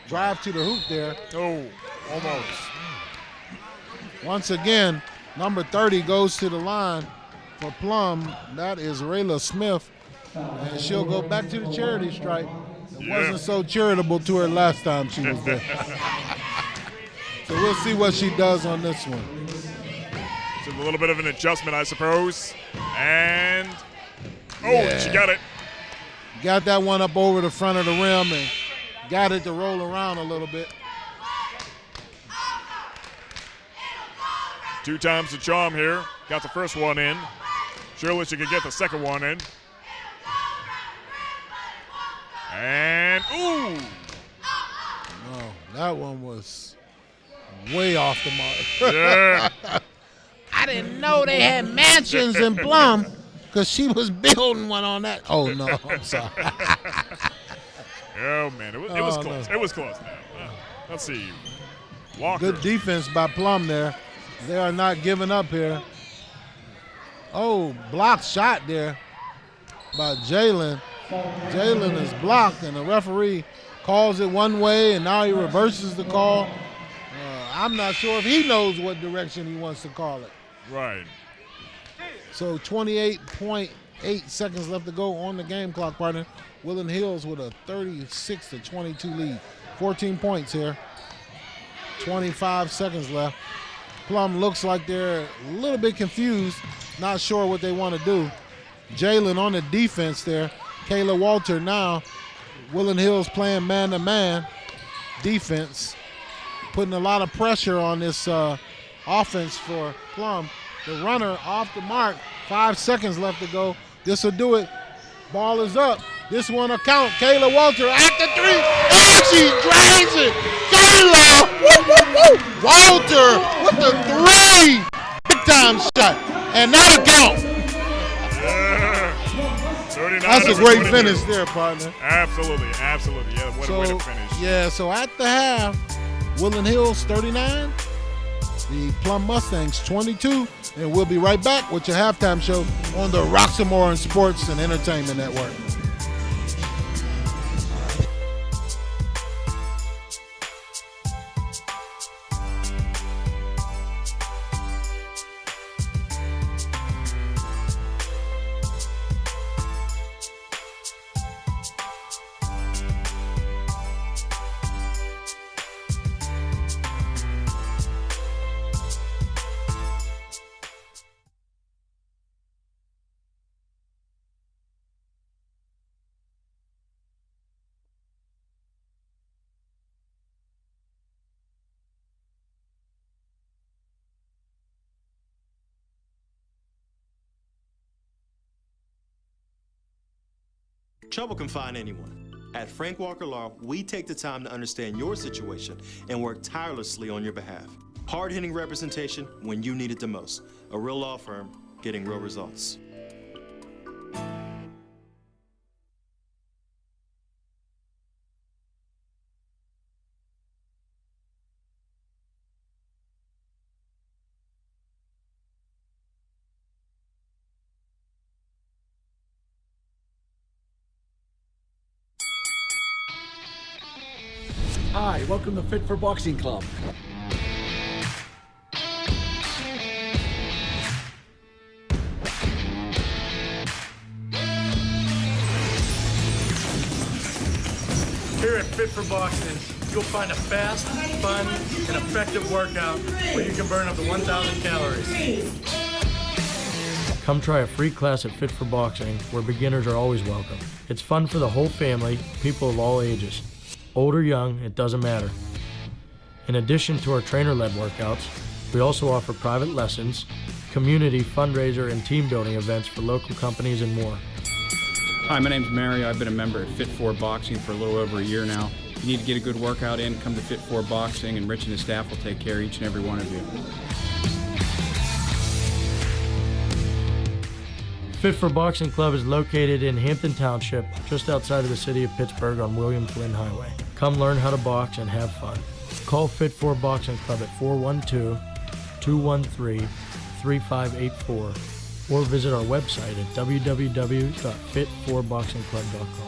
Drive to the hoop there. Oh, almost. Once again, number 30 goes to the line for Plum. That is Rayla Smith. And she'll go back to the charity stripe. It wasn't so charitable to her last time she was there. So we'll see what she does on this one. It's a little bit of an adjustment, I suppose. And, she got it. Got that one up over the front of the rim and got it to roll around a little bit. 2 times the charm here. Got the first one in. Surely she could get the second one in. And, ooh! No, that one was way off the mark. Yeah. I didn't know they had mansions in Plum because she was building one on that. Oh, no, I'm sorry. Oh, man, it was close. No. It was close now. Let's see. Walker. Good defense by Plum there. They are not giving up here. Oh, blocked shot there by Jalen. Jalen is blocked, and the referee calls it one way, and now he reverses the call. I'm not sure if he knows what direction he wants to call it. Right. So 28.8 seconds left to go on the game clock, partner. Woodland Hills with a 36-22 lead. 14 points here. 25 seconds left. Plum looks like they're a little bit confused, not sure what they want to do. Jalen on the defense there. Kayla Walter now. Woodland Hills playing man-to-man defense, putting a lot of pressure on this offense for Plum. The runner off the mark. 5 seconds left to go. This will do it. Ball is up. This one will count. Kayla Walter at the 3. And she drags it. Kayla! Woo, woo, woo. Walter with the 3. Big time shot. And that'll count. Yeah. That's a great finish there, partner. Absolutely. Yeah, what a way to finish. Yeah, so at the half, Woodland Hills 39, the Plum Mustangs 22, and we'll be right back with your halftime show on the Roxamore Sports and Entertainment Network. Trouble can find anyone. At Frank Walker Law, we take the time to understand your situation and work tirelessly on your behalf. Hard-hitting representation when you need it the most. A real law firm getting real results. Hi, welcome to Fit for Boxing Club. Here at Fit for Boxing, you'll find a fast, fun, and effective workout where you can burn up to 1,000 calories. Come try a free class at Fit for Boxing, where beginners are always welcome. It's fun for the whole family, people of all ages. Old or young, it doesn't matter. In addition to our trainer-led workouts, We also offer private lessons, community fundraiser and team building events for local companies and more. Hi, my name's Mario. I've been a member at Fit 4 Boxing for a little over a year now. If you need to get a good workout in, come to Fit 4 Boxing, and Rich and his staff will take care of each and every one of you. Fit for Boxing Club is located in Hampton Township, just outside of the city of Pittsburgh on William Flynn Highway. Come learn how to box and have fun. Call Fit 4 Boxing Club at 412-213-3584 or visit our website at www.fit4boxingclub.com.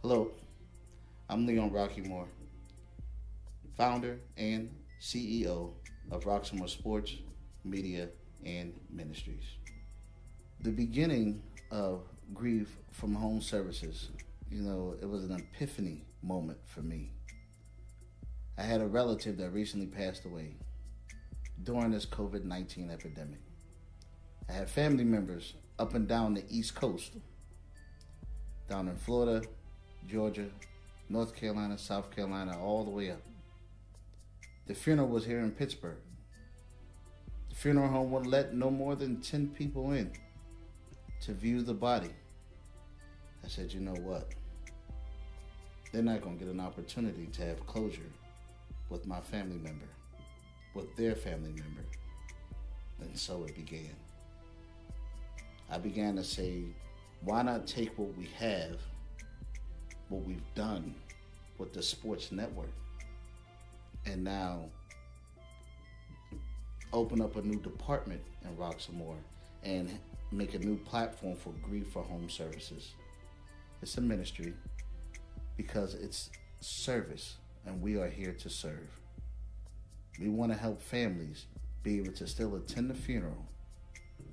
Hello, I'm Leon Roxamore, founder and CEO of Roxamore Sports, Media, and Ministries. The beginning of Grief from Home Services, it was an epiphany moment for me. I had a relative that recently passed away during this COVID-19 epidemic. I had family members up and down the East Coast, down in Florida, Georgia, North Carolina, South Carolina, all the way up. The funeral was here in Pittsburgh. The funeral home wouldn't let no more than 10 people in to view the body. I said, you know what? They're not going to get an opportunity to have closure with my family member, with their family member. And so it began. I began to say, why not take what we have, what we've done with the sports network, and now open up a new department in Roxamore and make a new platform for Grief for Home Services. It's a ministry because it's service, and we are here to serve. We want to help families be able to still attend the funeral.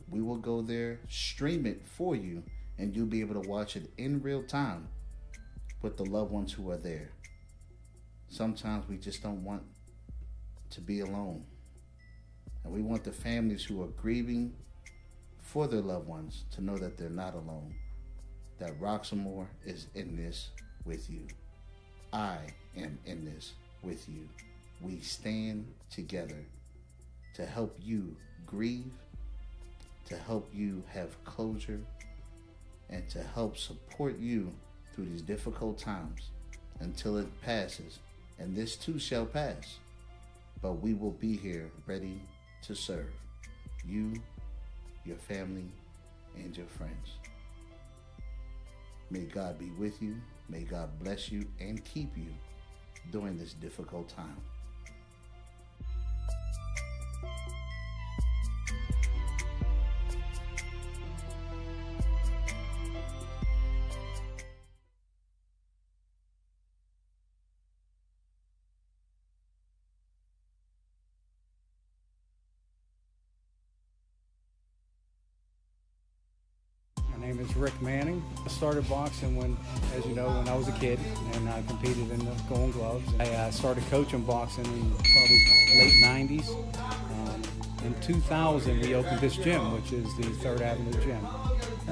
We will go there, stream it for you, and you'll be able to watch it in real time with the loved ones who are there. Sometimes we just don't want to be alone. And we want the families who are grieving for their loved ones to know that they're not alone, that Roxamore is in this with you. I am in this with you. We stand together to help you grieve, to help you have closure, and to help support you through these difficult times until it passes. And this too shall pass. But we will be here ready to serve you, your family, and your friends. May God be with you. May God bless you and keep you during this difficult time. My name is Rick Manning. I started boxing when I was a kid, and I competed in the Golden Gloves. I started coaching boxing in probably late 90s. In 2000, we opened this gym, which is the 3rd Avenue Gym.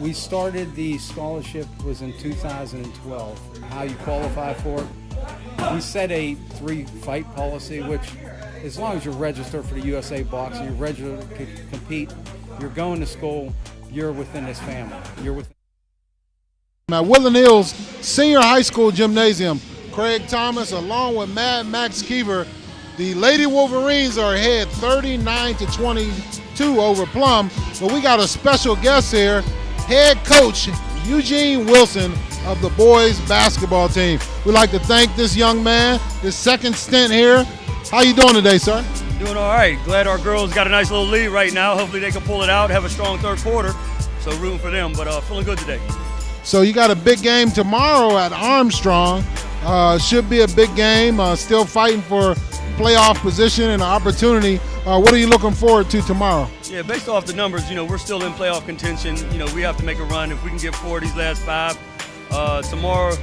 We started the scholarship was in 2012. How you qualify for it? We set a 3-fight policy, which as long as you're registered for the USA Boxing, you're registered to compete, you're going to school, you're within this family. You're within. Now, Woodland Hills Senior High School Gymnasium, Craig Thomas, along with Mad Max Keever. The Lady Wolverines are ahead 39-22 over Plum, but we got a special guest here, head coach Eugene Wilson of the boys basketball team. We'd like to thank this young man, his second stint here. How you doing today, sir? Doing all right. Glad our girls got a nice little lead right now. Hopefully they can pull it out, have a strong third quarter. So rooting for them, but feeling good today. So you got a big game tomorrow at Armstrong. Should be a big game. Still fighting for playoff position and an opportunity. What are you looking forward to tomorrow? Yeah, based off the numbers, we're still in playoff contention. We have to make a run. If we can get 4 of these last 5, tomorrow,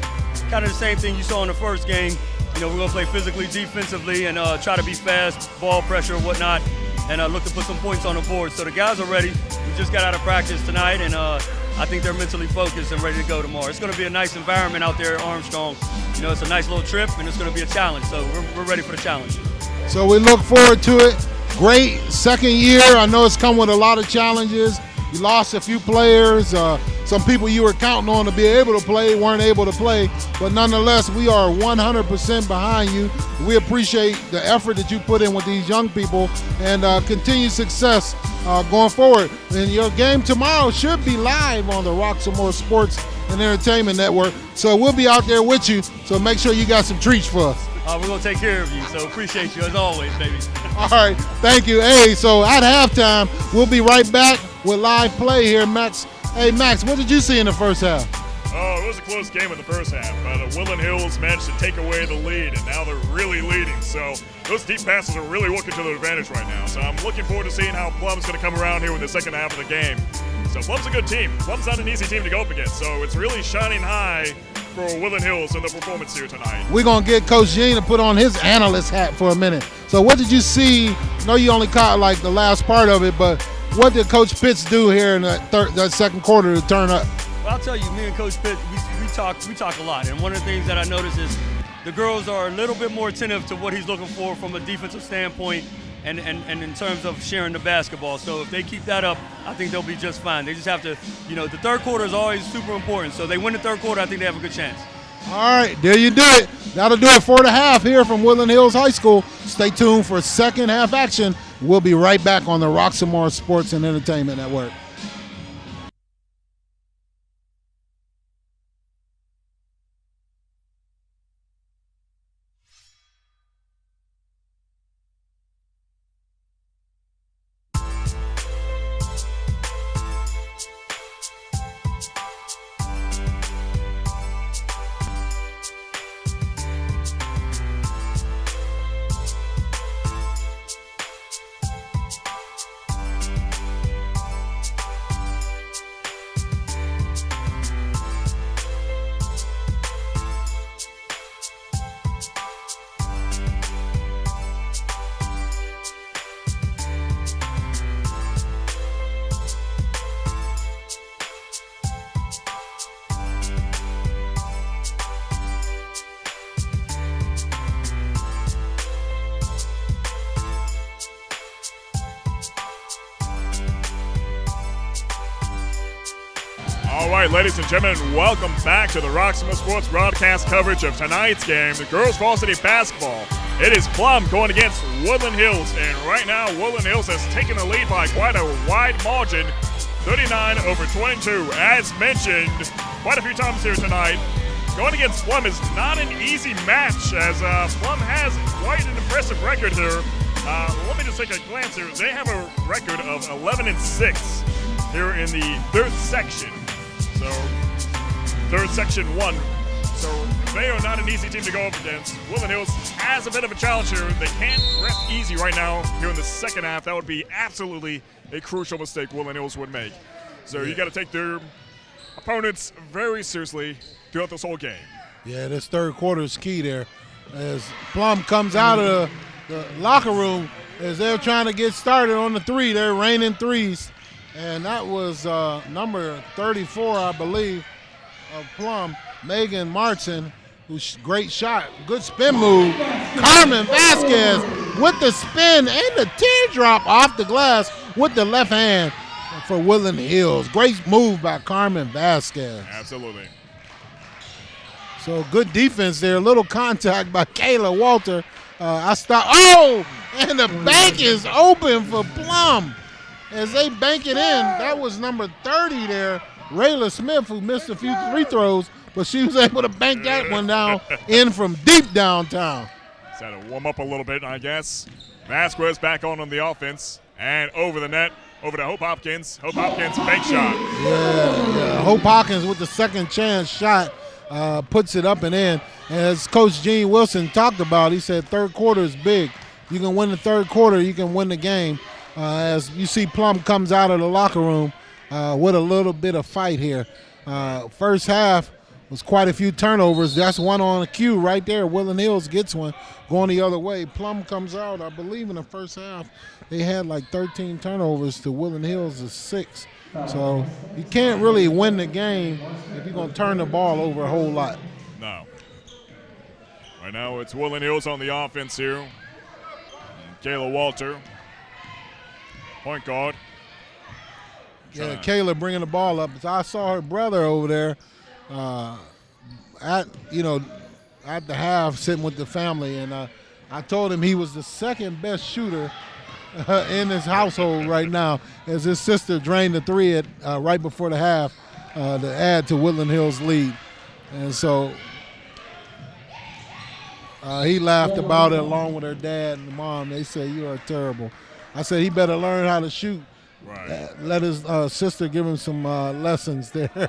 kind of the same thing you saw in the first game. We're going to play physically, defensively, and try to be fast, ball pressure, whatnot, and look to put some points on the board. So the guys are ready. We just got out of practice tonight, and I think they're mentally focused and ready to go tomorrow. It's going to be a nice environment out there at Armstrong. It's a nice little trip, and it's going to be a challenge. So we're ready for the challenge. So we look forward to it. Great second year. I know it's come with a lot of challenges. You lost a few players. Some people you were counting on to be able to play weren't able to play. But nonetheless, we are 100% behind you. We appreciate the effort that you put in with these young people and continued success going forward. And your game tomorrow should be live on the Roxamore Sports and Entertainment Network. So we'll be out there with you. So make sure you got some treats for us. We're going to take care of you, so appreciate you as always, baby. All right, thank you. Hey, so at halftime, we'll be right back with live play here, Max. Hey, Max, what did you see in the first half? Oh, it was a close game in the first half, but Woodland Hills managed to take away the lead, and now they're really leading. So those deep passes are really working to their advantage right now. So I'm looking forward to seeing how Plum's going to come around here in the second half of the game. So Plum's a good team. Plum's not an easy team to go up against, so it's really shining high for Woodland Hills in the performance here tonight. We're going to get Coach Gene to put on his analyst hat for a minute. So what did you see? I know you only caught like the last part of it, but what did Coach Pitts do here in that second quarter to turn up? Well, I'll tell you, me and Coach Pitts, we talk a lot. And one of the things that I noticed is the girls are a little bit more attentive to what he's looking for from a defensive standpoint and in terms of sharing the basketball. So if they keep that up, I think they'll be just fine. They just have to, the third quarter is always super important. So they win the third quarter, I think they have a good chance. All right, there you do it. That'll do it for the half here from Woodland Hills High School. Stay tuned for second half action. We'll be right back on the Roxamore Sports and Entertainment Network. All right, ladies and gentlemen, welcome back to the Roxamore Sports broadcast coverage of tonight's game, the girls varsity basketball. It is Plum going against Woodland Hills, and right now Woodland Hills has taken the lead by quite a wide margin, 39-22. As mentioned quite a few times here tonight, going against Plum is not an easy match, as Plum has quite an impressive record here. Let me just take a glance here. They have a record of 11-6 here in the third section. So, third section 1. So, they are not an easy team to go up against. Woodland Hills has a bit of a challenge here. They can't rest easy right now here in the second half. That would be absolutely a crucial mistake Woodland Hills would make. So, you got to take their opponents very seriously throughout this whole game. Yeah, this third quarter is key there. As Plum comes out of the locker room, as they're trying to get started on the three, they're raining threes. And that was number 34, I believe, of Plum, Megan Martin, who's great shot, good spin move. Carmen Vasquez with the spin and the teardrop off the glass with the left hand for Woodland Hills. Great move by Carmen Vasquez. Absolutely. So good defense there. A little contact by Kayla Walter. I stopped. Oh, and the bank is open for Plum. As they bank it in, that was number 30 there, Rayla Smith, who missed a few free throws, but she was able to bank that one down in from deep downtown. Just had to warm up a little bit, I guess. Vasquez back on the offense and over the net, over to Hope Hopkins. Hope Hopkins, bank shot. Yeah. Hope Hopkins with the second chance shot puts it up and in. As Coach Gene Wilson talked about, he said third quarter is big. You can win the third quarter, you can win the game. As you see Plum comes out of the locker room with a little bit of fight here. First half was quite a few turnovers. That's one on the cue right there. Woodland Hills gets one going the other way. Plum comes out, I believe in the first half, they had like 13 turnovers to Woodland Hills' 6. So you can't really win the game if you're going to turn the ball over a whole lot. No. Right now it's Woodland Hills on the offense here. And Kayla Walter, point guard. Yeah, Kayla bringing the ball up. I saw her brother over there at the half sitting with the family, and I told him he was the second best shooter in his household right now, as his sister drained the three right before the half to add to Woodland Hills' lead. And so he laughed about it along with her dad and mom. They said, "You are terrible." I said he better learn how to shoot. Right. Let his sister give him some lessons there.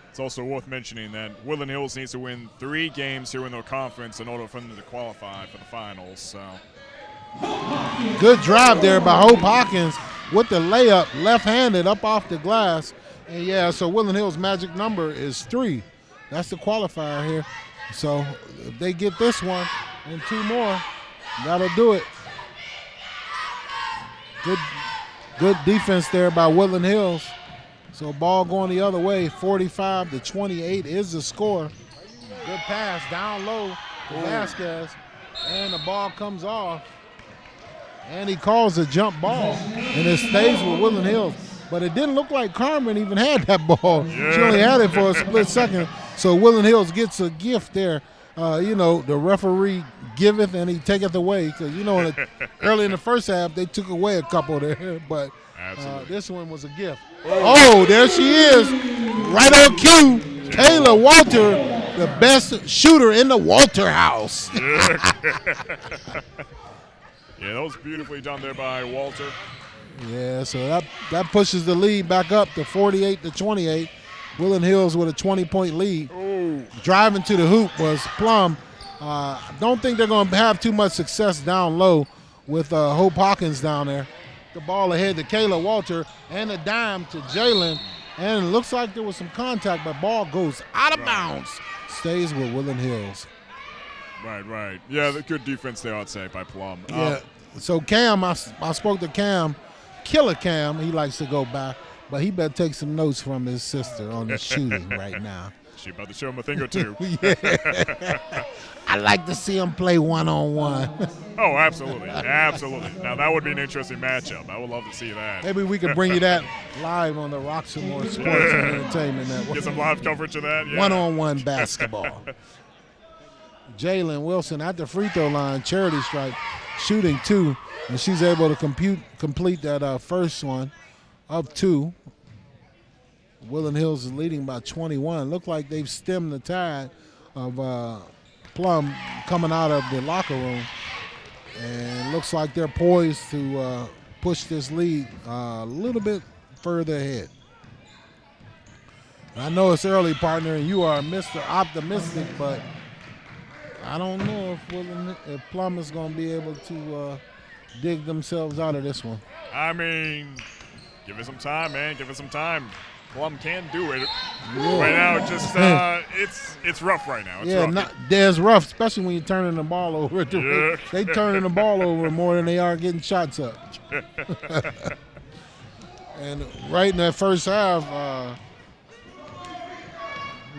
It's also worth mentioning that Woodland Hills needs to win 3 games here in their conference in order for them to qualify for the finals. So good drive there by Hope Hawkins with the layup, left-handed up off the glass. And yeah, so Woodland Hills' magic number is 3. That's the qualifier here. So if they get this one and 2 more, that'll do it. Good defense there by Woodland Hills. So ball going the other way, 45-28 is the score. Good pass down low to Vasquez, and the ball comes off. And he calls a jump ball, and it stays with Woodland Hills. But it didn't look like Carmen even had that ball. Yeah. She only had it for a split second. So Woodland Hills gets a gift there. The referee giveth and he taketh away. Because, early in the first half, they took away a couple there. But this one was a gift. Oh, there she is. Right on cue. Kayla Walter, the best shooter in the Walter house. Yeah, that was beautifully done there by Walter. Yeah, so that pushes the lead back up to 48-28. Woodland Hills with a 20-point lead. Ooh. Driving to the hoop was Plum. I don't think they're going to have too much success down low with Hope Hawkins down there. The ball ahead to Kayla Walter and a dime to Jalen. And it looks like there was some contact, but ball goes out of bounds. Stays with Woodland Hills. Right. Yeah, the good defense there, I'd say, by Plum. Yeah. So Cam, I spoke to Cam, Killer Cam, he likes to go by, but he better take some notes from his sister on the shooting right now. She about to show him a thing or two. Yeah. I like to see him play one-on-one. Oh, absolutely. Now, that would be an interesting matchup. I would love to see that. Maybe we could bring you that live on the Roxamore Sports and Entertainment Network. Get some live coverage of that. Yeah. One-on-one basketball. Jalen Wilson at the free throw line, charity stripe, shooting 2, and she's able to complete that first one of 2. Woodland Hills is leading by 21. Look like they've stemmed the tide of Plum coming out of the locker room, and looks like they're poised to push this lead a little bit further ahead. I know it's early, partner, and you are Mr. Optimistic, but I don't know if Plum is going to be able to dig themselves out of this one. I mean, give it some time, man. Give it some time. Plum can do it. Yeah. Right now, just it's rough right now. It's rough. It's rough, especially when you're turning the ball over. Yeah. They turning the ball over more than they are getting shots up. And right in that first half,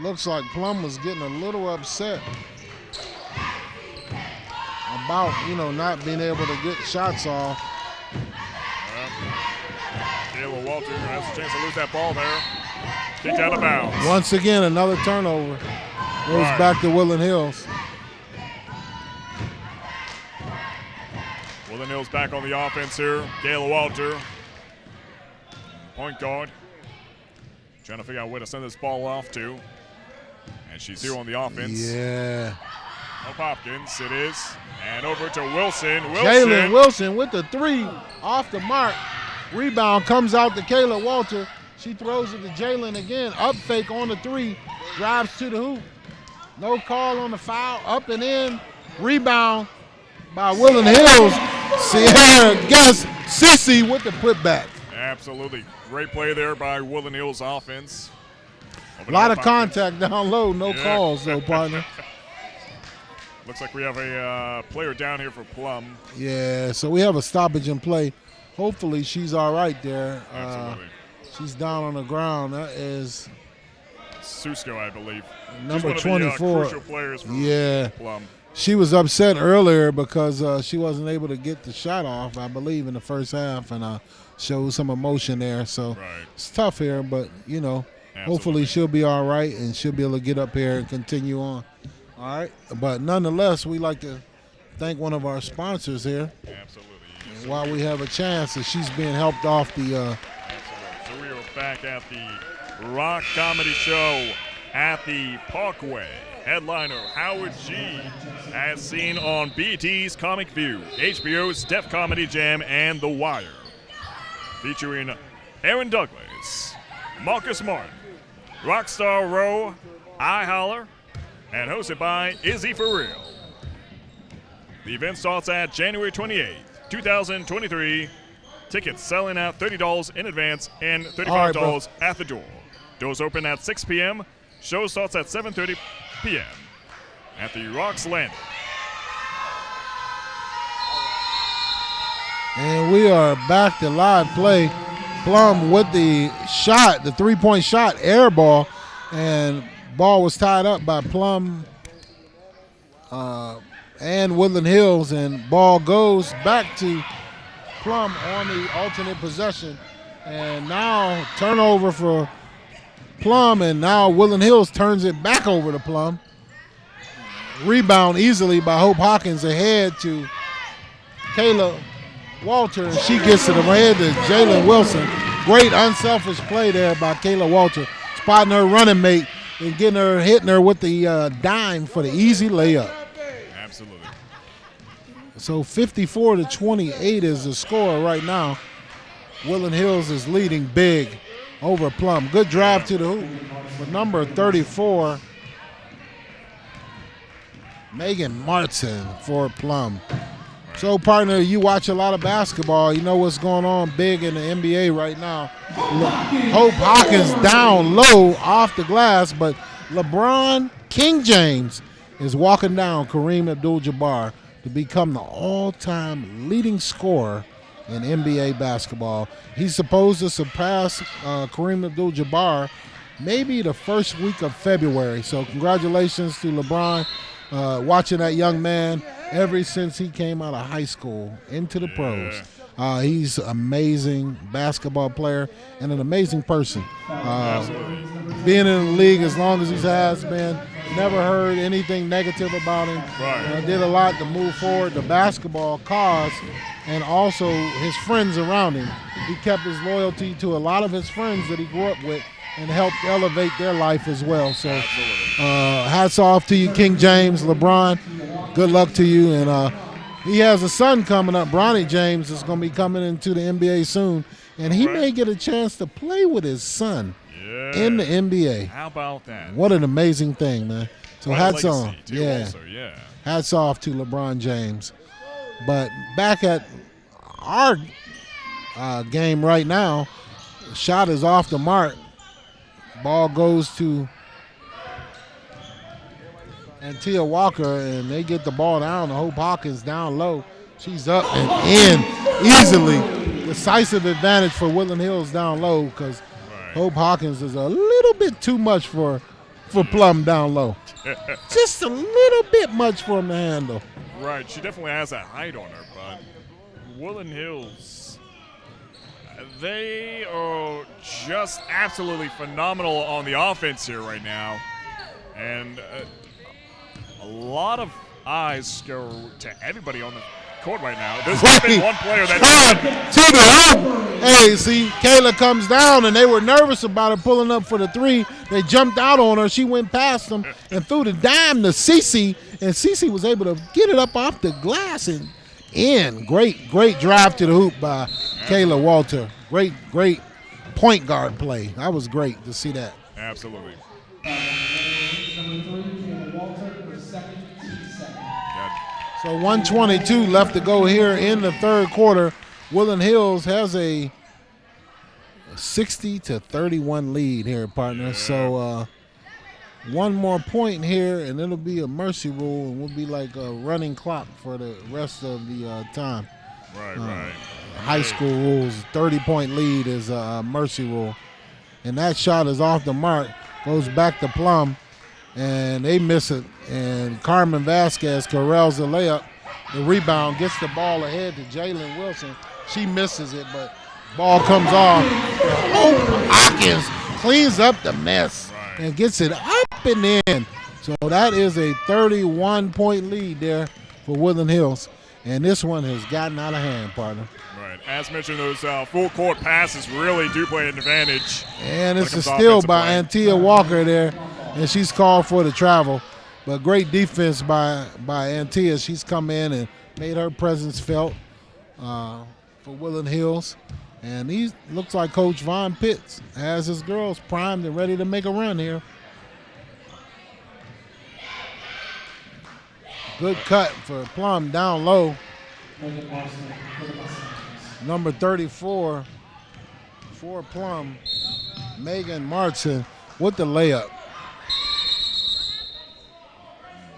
looks like Plum was getting a little upset about, not being able to get shots off. Kayla Walter has a chance to lose that ball there. Kicked out of bounds. Once again, another turnover. Goes back to Woodland Hills. Woodland Hills back on the offense here. Kayla Walter, point guard. Trying to figure out where to send this ball off to. And she's here on the offense. Yeah. Hope Hopkins, it is. And over to Wilson. Jalen Wilson with the 3 off the mark. Rebound comes out to Kayla Walter. She throws it to Jalen again. Up fake on the 3. Drives to the hoop. No call on the foul. Up and in. Rebound by Woodland Hills. Sierra Guess Sissy with the putback. Absolutely. Great play there by Woodland Hills offense. A lot of contact down low. No calls, though, partner. Looks like we have a player down here for Plum. Yeah, so we have a stoppage in play. Hopefully she's all right there. Absolutely. She's down on the ground. That is Susko, I believe. number She's one of 24. the, crucial players for Plum. She was upset earlier because she wasn't able to get the shot off, I believe, in the first half, and showed some emotion there. So it's tough here, but, you know, hopefully she'll be all right and she'll be able to get up here and continue on. All right. But nonetheless, we like to thank one of our sponsors here. Absolutely. Yes, while we have a chance that she's being helped off the Absolutely. So we are back at the Rock Comedy Show at the Parkway. Headliner Howard G. as seen on BT's Comic View, HBO's Def Comedy Jam, and The Wire. Featuring Aaron Douglas, Marcus Martin, Rockstar Rowe, I Holler, and hosted by Izzy For Real. The event starts at January 28th, 2023. Tickets selling at $30 in advance and $35 at the door. Doors open at 6 p.m. Show starts at 7:30 p.m. at the Rocks Landing. And we are back to live play. Plum with the shot, the 3-point shot, air ball, and ball was tied up by Plum and Woodland Hills, and ball goes back to Plum on the alternate possession. And now turnover for Plum, and now Woodland Hills turns it back over to Plum. Rebound easily by Hope Hawkins ahead to Kayla Walter, and she gets it ahead to Jalen Wilson. Great unselfish play there by Kayla Walter, spotting her running mate and hitting her with the dime for the easy layup. Absolutely. So 54-28 is the score right now. Woodland Hills is leading big over Plum. Good drive to the hoop for number 34, Megan Martin for Plum. So, partner, you watch a lot of basketball. You know what's going on big in the NBA right now. Hope Hawkins down low off the glass, but LeBron King James is walking down Kareem Abdul-Jabbar to become the all-time leading scorer in NBA basketball. He's supposed to surpass Kareem Abdul-Jabbar maybe the first week of February. So congratulations to LeBron. Watching that young man ever since he came out of high school into the pros. He's an amazing basketball player and an amazing person. Being in the league as long as he has been, never heard anything negative about him. Did a lot to move forward the basketball cause and also his friends around him. He kept his loyalty to a lot of his friends that he grew up with and helped elevate their life as well. So hats off to you, King James, LeBron. Good luck to you. And he has a son coming up, Bronny James, is going to be coming into the NBA soon. And he may get a chance to play with his son in the NBA. How about that? What an amazing thing, man. So What a hats legacy, on. too, also, yeah. Hats off to LeBron James. But back at our game right now, shot is off the mark. Ball goes to Antia Walker, and they get the ball down to Hope Hawkins down low. She's up and in easily. Decisive advantage for Woodland Hills down low because Hope Hawkins is a little bit too much for Plum down low. Just a little bit much for him to handle. Right, she definitely has that height on her, but Woodland Hills, They are just absolutely phenomenal on the offense here right now. And a lot of eyes go to everybody on the court right now. There's been one player Hey, see, Kayla comes down, and they were nervous about her pulling up for the three. They jumped out on her. She went past them and threw the dime to Cece, and Cece was able to get it up off the glass and in. Great drive to the hoop by Kayla Walter. Great point guard play. That was great to see that. Absolutely. So 1:22 left to go here in the third quarter. Woodland Hills has a 60-31 lead here, partner. Yeah. So one more point here, and it'll be a mercy rule, and we'll be like a running clock for the rest of the time. Right. High school rules, 30-point lead is a mercy rule. And that shot is off the mark, goes back to Plum, and they miss it. And Carmen Vasquez corrals the layup. The rebound gets the ball ahead to Jalen Wilson. She misses it, but ball comes off. Hope Hawkins cleans up the mess and gets it up and in. So that is a 31-point lead there for Woodland Hills. And this one has gotten out of hand, partner. Right. As mentioned, those full court passes really do play an advantage. And it's a steal by Antia Walker there, and she's called for the travel. But great defense by Antia. She's come in and made her presence felt for Woodland Hills. And he looks like Coach Von Pitts has his girls primed and ready to make a run here. Good cut for Plum down low. Number 34 for Plum, Megan Martin with the layup.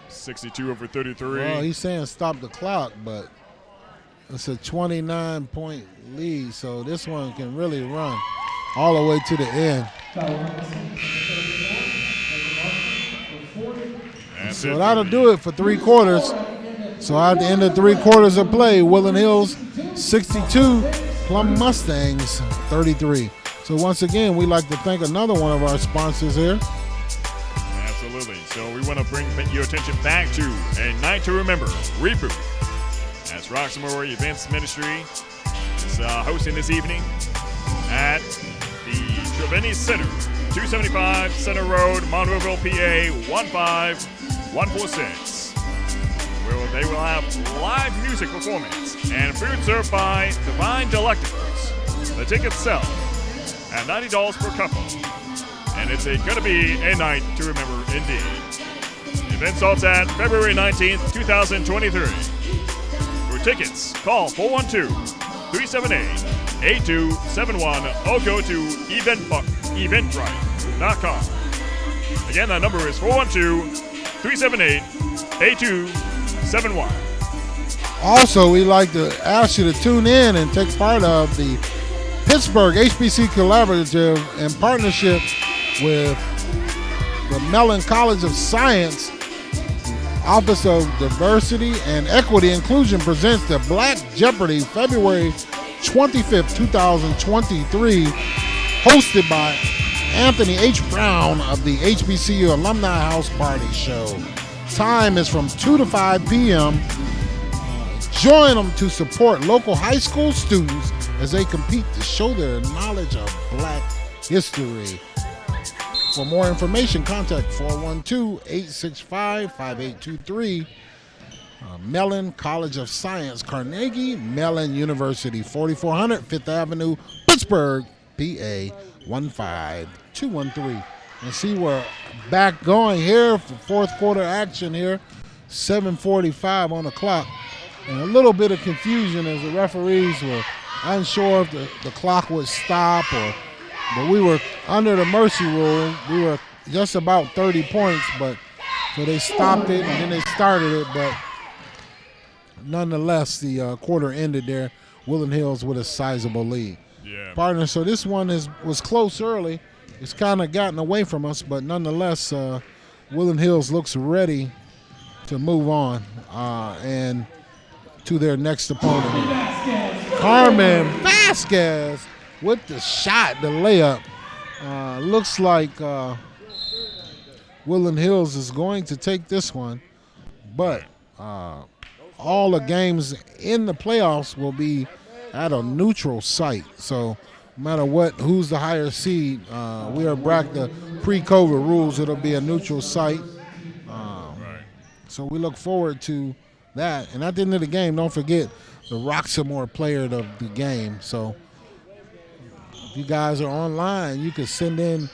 62 over 33. Well, he's saying stop the clock, but it's a 29-point lead, so this one can really run all the way to the end. So that'll do it for 3 quarters. So at the end of 3 quarters of play, Woodland Hills 62, Plum Mustangs 33. So once again, we'd like to thank another one of our sponsors here. Absolutely. So we want to bring your attention back to a night to remember, Reboot. That's Roxamore Events Ministry. It's hosting this evening at the Trevini Center, 275 Center Road, Monroeville, PA 15146. Where they will have live music performance and food served by Divine Delectables. The tickets sell at $90 per couple. And it's going to be a night to remember indeed. The event starts at February 19th, 2023. For tickets, call 412-378-8271 or go to eventbrite.com. Again, that number is 412-378-8271. Also, we'd like to ask you to tune in and take part of the Pittsburgh HBC Collaborative in partnership with the Mellon College of Science. Office of Diversity and Equity Inclusion presents the Black Jeopardy February 25th, 2023, hosted by Anthony H. Brown of the HBCU Alumni House Party Show. Time is from 2 to 5 p.m. Join them to support local high school students as they compete to show their knowledge of Black history. For more information, contact 412-865-5823. Mellon College of Science, Carnegie Mellon University, 4400 5th Avenue, Pittsburgh, PA 15213. And see, we're back going here for fourth quarter action here. 7:45 on the clock. And a little bit of confusion as the referees were unsure if the clock would stop but we were under the mercy rule. We were just about 30 points, but so they stopped it and then they started it. But nonetheless, the quarter ended there. Woodland Hills with a sizable lead. Yeah. Partner, so this one was close early. It's kind of gotten away from us, but nonetheless, Woodland Hills looks ready to move on and to their next opponent. Carmen Vasquez with the shot, the layup. Looks like Woodland Hills is going to take this one, but all the games in the playoffs will be at a neutral site. So no matter what, who's the higher seed, we are back to pre-COVID rules. It'll be a neutral site. So we look forward to that. And at the end of the game, don't forget the Roxamore player of the game. So if you guys are online, you can send in,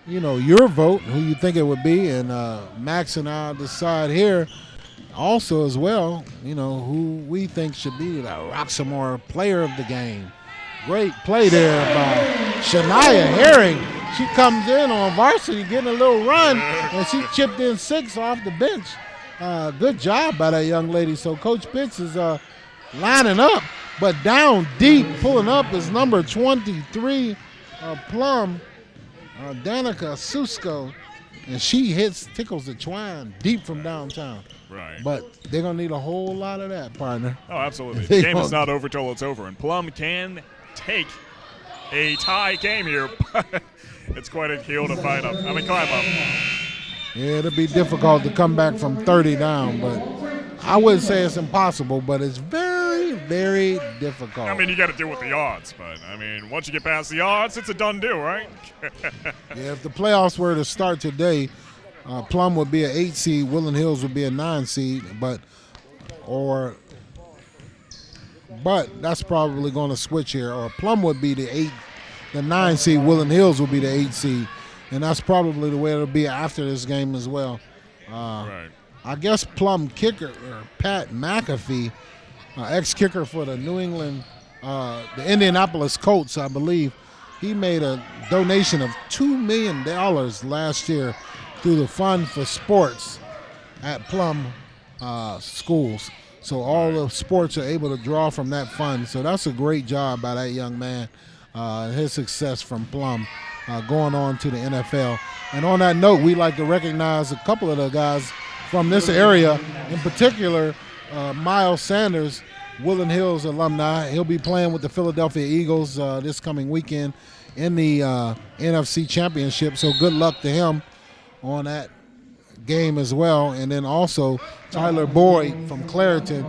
your vote, who you think it would be, and Max and I'll decide here also as well, who we think should be the Roxamore player of the game. Great play there by Shania Herring. She comes in on varsity getting a little run, and she chipped in 6 off the bench. Good job by that young lady. So Coach Pitts is lining up, but down deep, pulling up is number 23, Plum, Danica Susko, and she tickles the twine deep from downtown. Right. But they're going to need a whole lot of that, partner. Oh, absolutely. The game is not over till it's over, and Plum can take a tie game here. It's quite a hill to climb up. Yeah, it'll be difficult to come back from 30 down, but I wouldn't say it's impossible, but it's very, very difficult. I mean, you got to deal with the odds, but, once you get past the odds, it's a done deal, right? Yeah, if the playoffs were to start today, Plum would be an 8 seed, Woodland Hills would be a 9 seed, but that's probably going to switch here. Or Plum would be the 9 seed, Woodland Hills would be the 8 seed, and that's probably the way it'll be after this game as well. Right. I guess Plum kicker Pat McAfee, ex-kicker for the the Indianapolis Colts, I believe, he made a donation of $2 million last year through the Fund for Sports at Plum schools. So all the sports are able to draw from that fund. So that's a great job by that young man, his success from Plum going on to the NFL. And on that note, we'd like to recognize a couple of the guys from this area, in particular, Miles Sanders, Woodland Hills alumni. He'll be playing with the Philadelphia Eagles this coming weekend in the NFC Championship. So good luck to him on that game as well. And then also Tyler Boyd from Clareton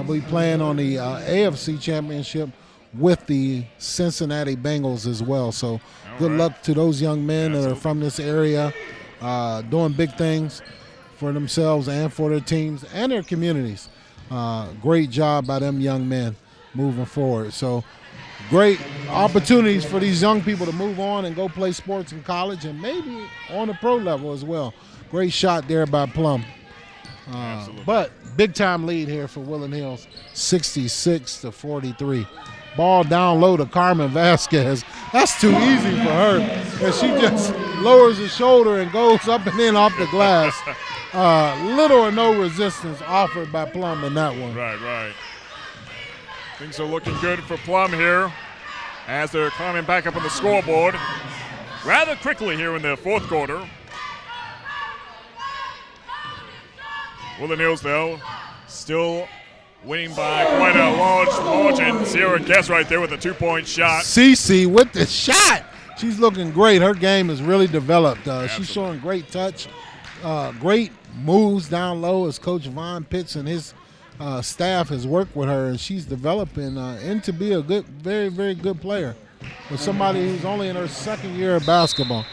will be playing on the AFC Championship with the Cincinnati Bengals as well. So good luck to those young men that are from this area, doing big things for themselves and for their teams and their communities. Great job by them young men moving forward. So great opportunities for these young people to move on and go play sports in college and maybe on the pro level as well. Great shot there by Plum. But big time lead here for Woodland Hills, 66-43. Ball down low to Carmen Vasquez. That's too easy for her. And she just lowers her shoulder and goes up and in off the glass. Little or no resistance offered by Plum in that one. Right. Things are looking good for Plum here as they're climbing back up on the scoreboard rather quickly here in the fourth quarter. Woodland Hills, though, still winning by quite a large margin. Sierra Guess right there with a 2-point shot. Cece with the shot. She's looking great. Her game is really developed. She's showing great touch, great moves down low as Coach Von Pitts and his staff has worked with her, and she's developing into be a good, very, very good player with somebody who's only in her second year of basketball.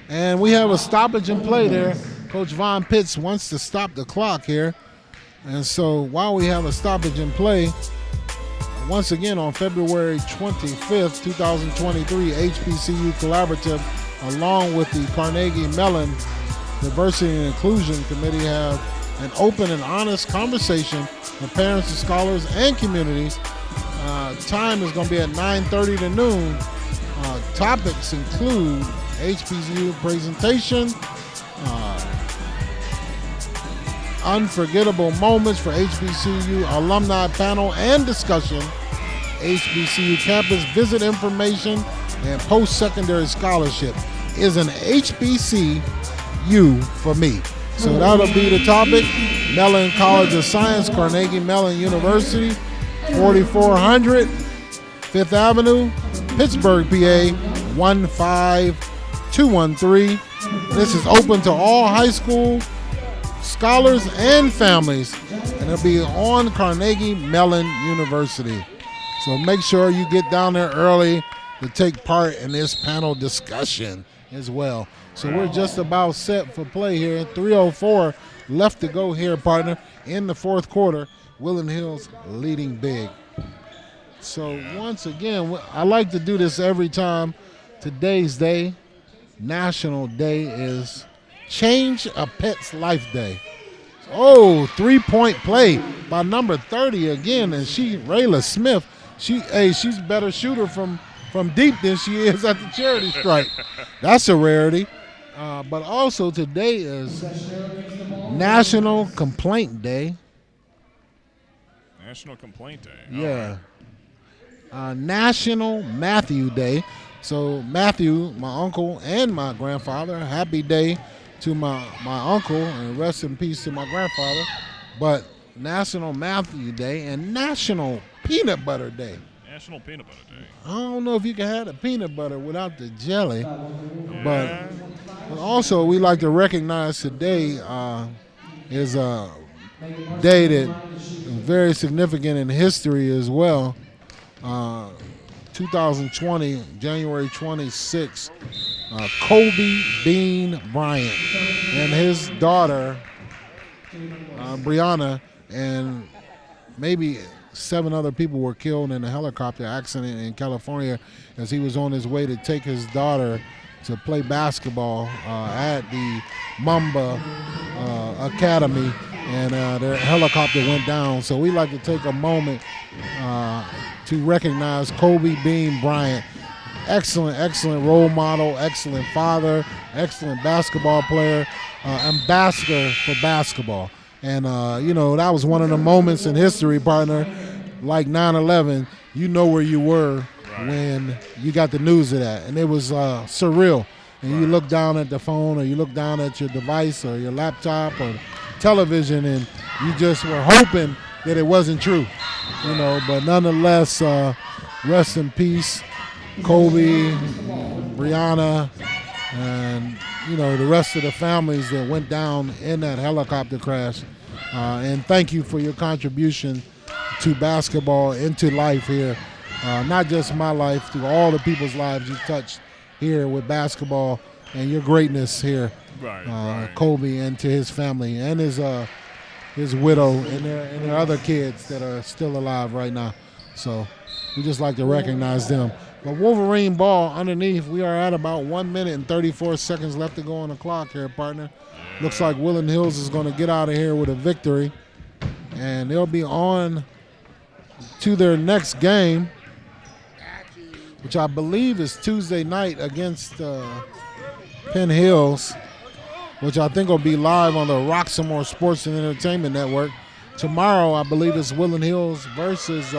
And we have a stoppage in play there. Coach Von Pitts wants to stop the clock here. And so while we have a stoppage in play, once again on February 25th, 2023, HBCU Collaborative, along with the Carnegie Mellon Diversity and Inclusion Committee, have an open and honest conversation with parents and scholars and communities. Time is going to be at 9:30 to noon. Topics include HBCU presentation, unforgettable moments for HBCU alumni panel and discussion, HBCU campus visit information, and post-secondary scholarship. Is an HBCU for me? So that'll be the topic. Mellon College of Science, Carnegie Mellon University, 4400 Fifth Avenue, Pittsburgh, PA 15213. This is open to all high school scholars and families, and it'll be on Carnegie Mellon University. So make sure you get down there early to take part in this panel discussion as well. So we're just about set for play here. 3:04 left to go here, partner, in the fourth quarter. Woodland Hills leading big. So once again, I like to do this every time. Today's day, National Day, is Change a Pet's Life Day. Oh, 3-point play by number 30 again, and Rayla Smith. She's a better shooter from deep than she is at the charity stripe. That's a rarity. But also today is National Complaint Day. National Complaint Day. Yeah. National Matthew Day. So Matthew, my uncle and my grandfather, happy day to my uncle, and rest in peace to my grandfather. But National Matthew Day and National Peanut Butter Day. National Peanut Butter Day. I don't know if you can have the peanut butter without the jelly, but also we like to recognize today is a day that is very significant in history as well. 2020, January 26th, Kobe Bean Bryant and his daughter, Brianna, and maybe 7 other people were killed in a helicopter accident in California as he was on his way to take his daughter to play basketball at the Mamba Academy, and their helicopter went down. So we like to take a moment to recognize Kobe Bean Bryant. Excellent role model, excellent father, excellent basketball player, ambassador for basketball. And, that was one of the moments in history, partner, like 9/11. You know where you were when you got the news of that. And it was surreal. And you look down at the phone, or you look down at your device or your laptop or television, and you just were hoping that it wasn't true. But nonetheless, rest in peace, Kobe, Brianna, and, the rest of the families that went down in that helicopter crash. And thank you for your contribution to basketball and to life here. Not just my life, to all the people's lives you touched here with basketball and your greatness here. Right. Kobe, and to his family and his widow and their other kids that are still alive right now. So we just like to recognize them. But Wolverine ball underneath. We are at about 1 minute and 34 seconds left to go on the clock here, partner. Looks like Woodland Hills is going to get out of here with a victory, and they'll be on to their next game, which I believe is Tuesday night against Penn Hills, which I think will be live on the Roxamore Sports and Entertainment Network. Tomorrow, I believe it's Woodland Hills versus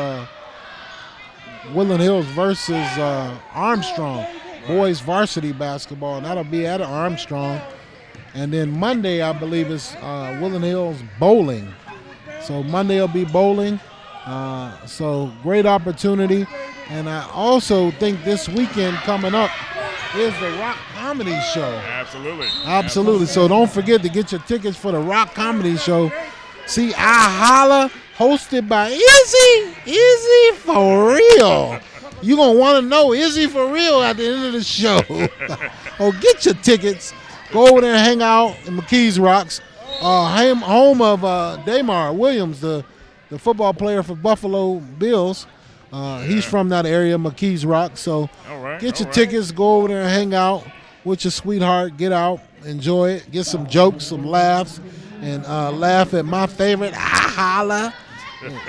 Armstrong, boys varsity basketball, and that'll be at Armstrong. And then Monday, I believe it's Woodland Hills bowling. So Monday will be bowling. So great opportunity. And I also think this weekend coming up is the Rock Comedy Show. Absolutely. So don't forget to get your tickets for the Rock Comedy Show. See, I Holla, hosted by Izzy for real. You're going to want to know, is he for real at the end of the show? Get your tickets. Go over there and hang out in McKees Rocks, home of Damar Williams, the football player for Buffalo Bills. He's from that area, McKees Rocks. So get your tickets, go over there and hang out with your sweetheart. Get out, enjoy it, get some jokes, some laughs, and laugh at my favorite, Holla,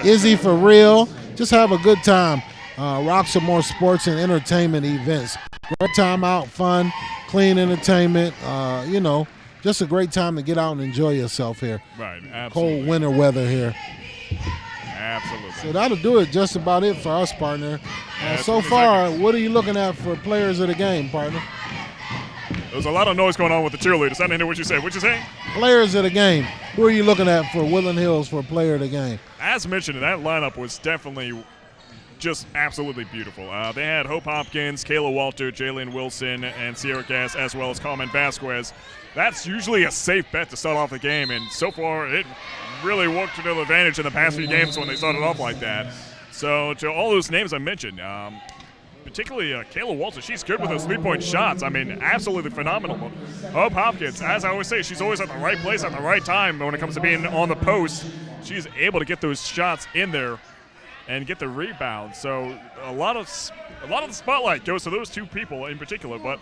Izzy for real. Just have a good time. Roxamore Sports and Entertainment events. Great time out, fun, clean entertainment. Just a great time to get out and enjoy yourself here. Right, absolutely. Cold winter weather here. Absolutely. So that'll do it. Just about it for us, partner. So far, what are you looking at for players of the game, partner? There's a lot of noise going on with the cheerleaders. I didn't hear what you said. What you saying? Players of the game. Who are you looking at for Woodland Hills for player of the game? As mentioned, that lineup was definitely just absolutely beautiful. They had Hope Hopkins, Kayla Walter, Jalen Wilson, and Sierra Gass, as well as Carmen Vasquez. That's usually a safe bet to start off the game, and so far it really worked to their advantage in the past few games when they started off like that. So to all those names I mentioned, particularly Kayla Walter, she's good with those three-point shots. I mean, absolutely phenomenal. Hope Hopkins, as I always say, she's always at the right place at the right time when it comes to being on the post. She's able to get those shots in there and get the rebound. So a lot of the spotlight goes to those two people in particular, but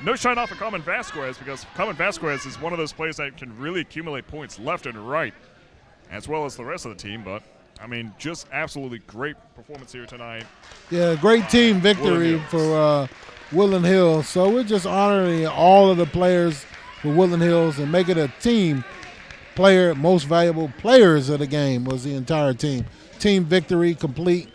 no shine off of Carmen Vasquez, because Carmen Vasquez is one of those players that can really accumulate points left and right, as well as the rest of the team. But I mean, just absolutely great performance here tonight. Yeah, great team victory for Woodland Hills. So we're just honoring all of the players for Woodland Hills and make it a team player. Most valuable players of the game was the entire team. Team victory complete.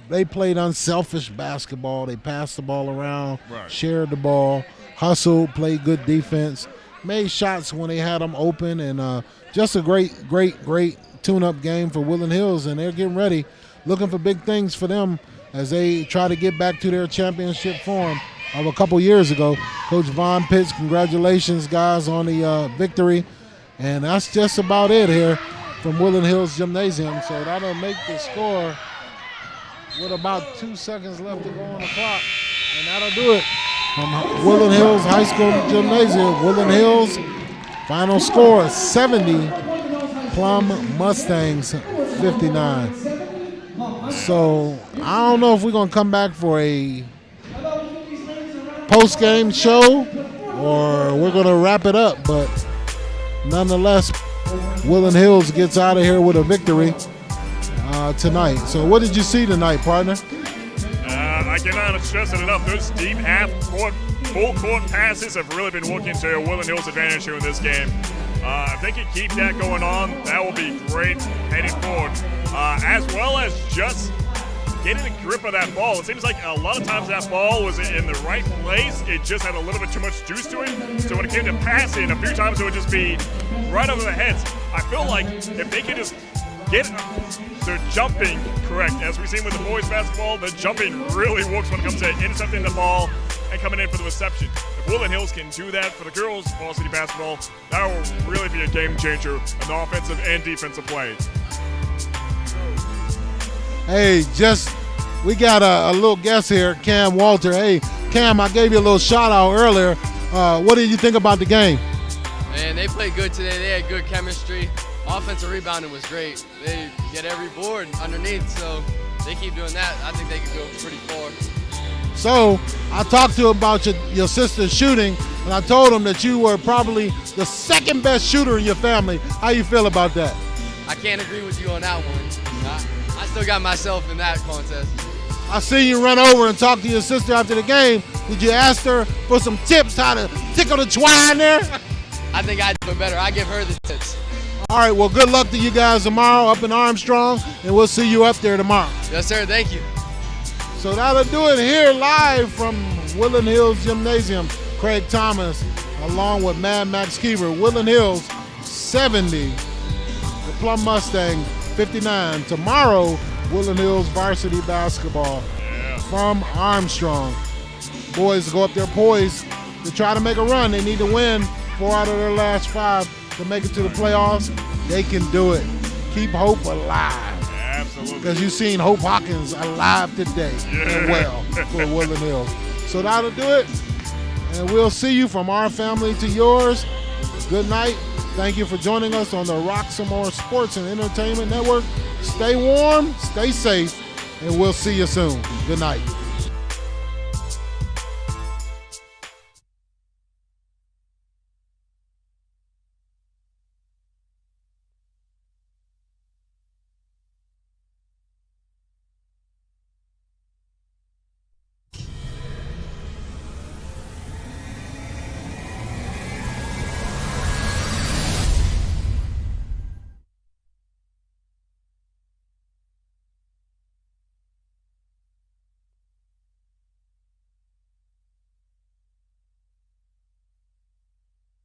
They played unselfish basketball. They passed the ball around, shared the ball, hustled, played good defense, made shots when they had them open, and just a great tune-up game for Woodland Hills, and they're getting ready, looking for big things for them as they try to get back to their championship form of a couple years ago. Coach Von Pitts, congratulations, guys, on the victory. And that's just about it here from Woodland Hills Gymnasium. So that'll make the score with about 2 seconds left to go on the clock. And that'll do it from Woodland Hills High School Gymnasium. Woodland Hills, final score 70, Plum Mustangs 59. So I don't know if we're going to come back for a post-game show or we're going to wrap it up. But nonetheless, Woodland Hills gets out of here with a victory tonight. So what did you see tonight, partner? I cannot stress it enough. Those deep half-court, full-court passes have really been working to Woodland Hills' advantage here in this game. If they can keep that going on, that will be great heading forward. As well as just getting a grip of that ball. It seems like a lot of times that ball was in the right place. It just had a little bit too much juice to it. So when it came to passing, a few times it would just be right over the heads. I feel like if they could just get their jumping correct, as we've seen with the boys basketball, the jumping really works when it comes to intercepting the ball and coming in for the reception. If Woodland Hills can do that for the girls varsity basketball, that will really be a game changer in the offensive and defensive play. Hey, we got a little guest here, Cam Walter. Hey, Cam, I gave you a little shout out earlier. What did you think about the game? Man, they played good today. They had good chemistry. Offensive rebounding was great. They get every board underneath, so they keep doing that. I think they could go pretty far. So I talked to him about your sister's shooting, and I told him that you were probably the second best shooter in your family. How you feel about that? I can't agree with you on that one. I still got myself in that contest. I seen you run over and talk to your sister after the game. Did you ask her for some tips how to tickle the twine there? I think I do it better. I give her the tips. All right, well, good luck to you guys tomorrow up in Armstrong, and we'll see you up there tomorrow. Yes, sir. Thank you. So that'll do it here live from Woodland Hills Gymnasium. Craig Thomas along with Mad Max Keever. Woodland Hills 70, the Plum Mustang 59. Tomorrow, Woodland Hills varsity basketball from Armstrong. Boys go up there poised to try to make a run. They need to win 4 out of their last 5 to make it to the playoffs. They can do it. Keep hope alive. Absolutely. Because you've seen Hope Hawkins alive today and well for Woodland Hills. So that'll do it. And we'll see you from our family to yours. Good night. Thank you for joining us on the Roxamore Sports and Entertainment Network. Stay warm, stay safe, and we'll see you soon. Good night.